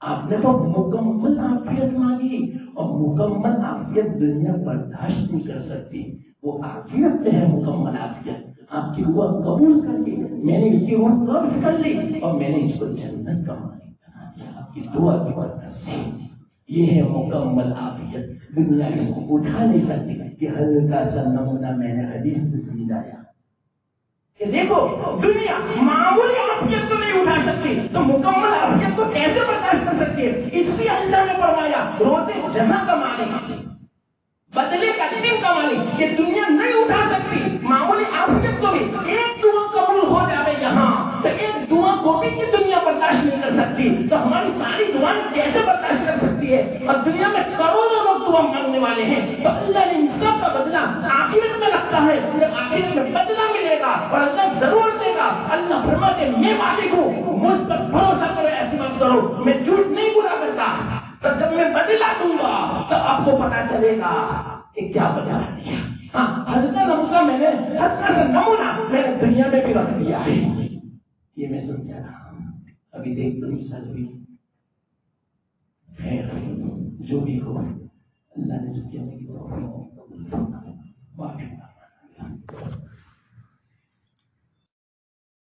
آپ نے تو مکمل عافیت مانگی، اور مکمل عافیت دنیا برداشت نہیں کر سکتی. وہ عافیت میں ہے مکمل عافیت. آپ کی دعا قبول کر کے میں نے اس کی روح قبض کر لی اور میں نے اس کو جنت کا مالک بنا دیا آپ کی دعا کی برکت سے. یہ ہے مکمل عافیت. دنیا اس کو اٹھا نہیں سکتی. کہ ہلکا سا نمونہ میں نے حدیث سے سمجھایا کہ دیکھو دنیا معمولی عافیت تو نہیں اٹھا سکتی تو مکمل عافیت کو کیسے برداشت کر سکتی ہے. اس لیے اللہ نے فرمایا روزے جزا کا مالک، بدلے کا دن کا مالک. یہ دنیا نہیں اٹھا سکتی معمولی عافیت کو بھی. ایک دعا قبول ہو جائے یہاں تو ایک دعا کو بھی یہ دنیا برداشت نہیں کر سکتی. تو ہماری ساری دعائیں کیسے برداشت کر سکتی ہے؟ اور دنیا میں کروڑوں لوگ دعا مانگنے والے ہیں. تو اللہ نے ان سب کا بدلہ آخرت میں رکھا ہے. جب آخرت میں بدلہ ملے گا اور اللہ ضرور دے گا. اللہ فرماتے میں مالک ہوں، مجھ پر بھروسہ کرو، اعتماد کرو، میں جھوٹ نہیں بولا کرتا. تو جب میں بدلہ دوں گا تو آپ کو پتا چلے گا کہ کیا بدلا دیا. ہاں ہلکا نمونہ میں نے، ہلکا سا نمونہ میں نے دنیا میں بھی رکھ دیا ہے. یہ میں سمجھا رہا ہوں. ابھی دیکھ دو مثال ہوئی. خیر جو بھی ہو اللہ نے جو کیا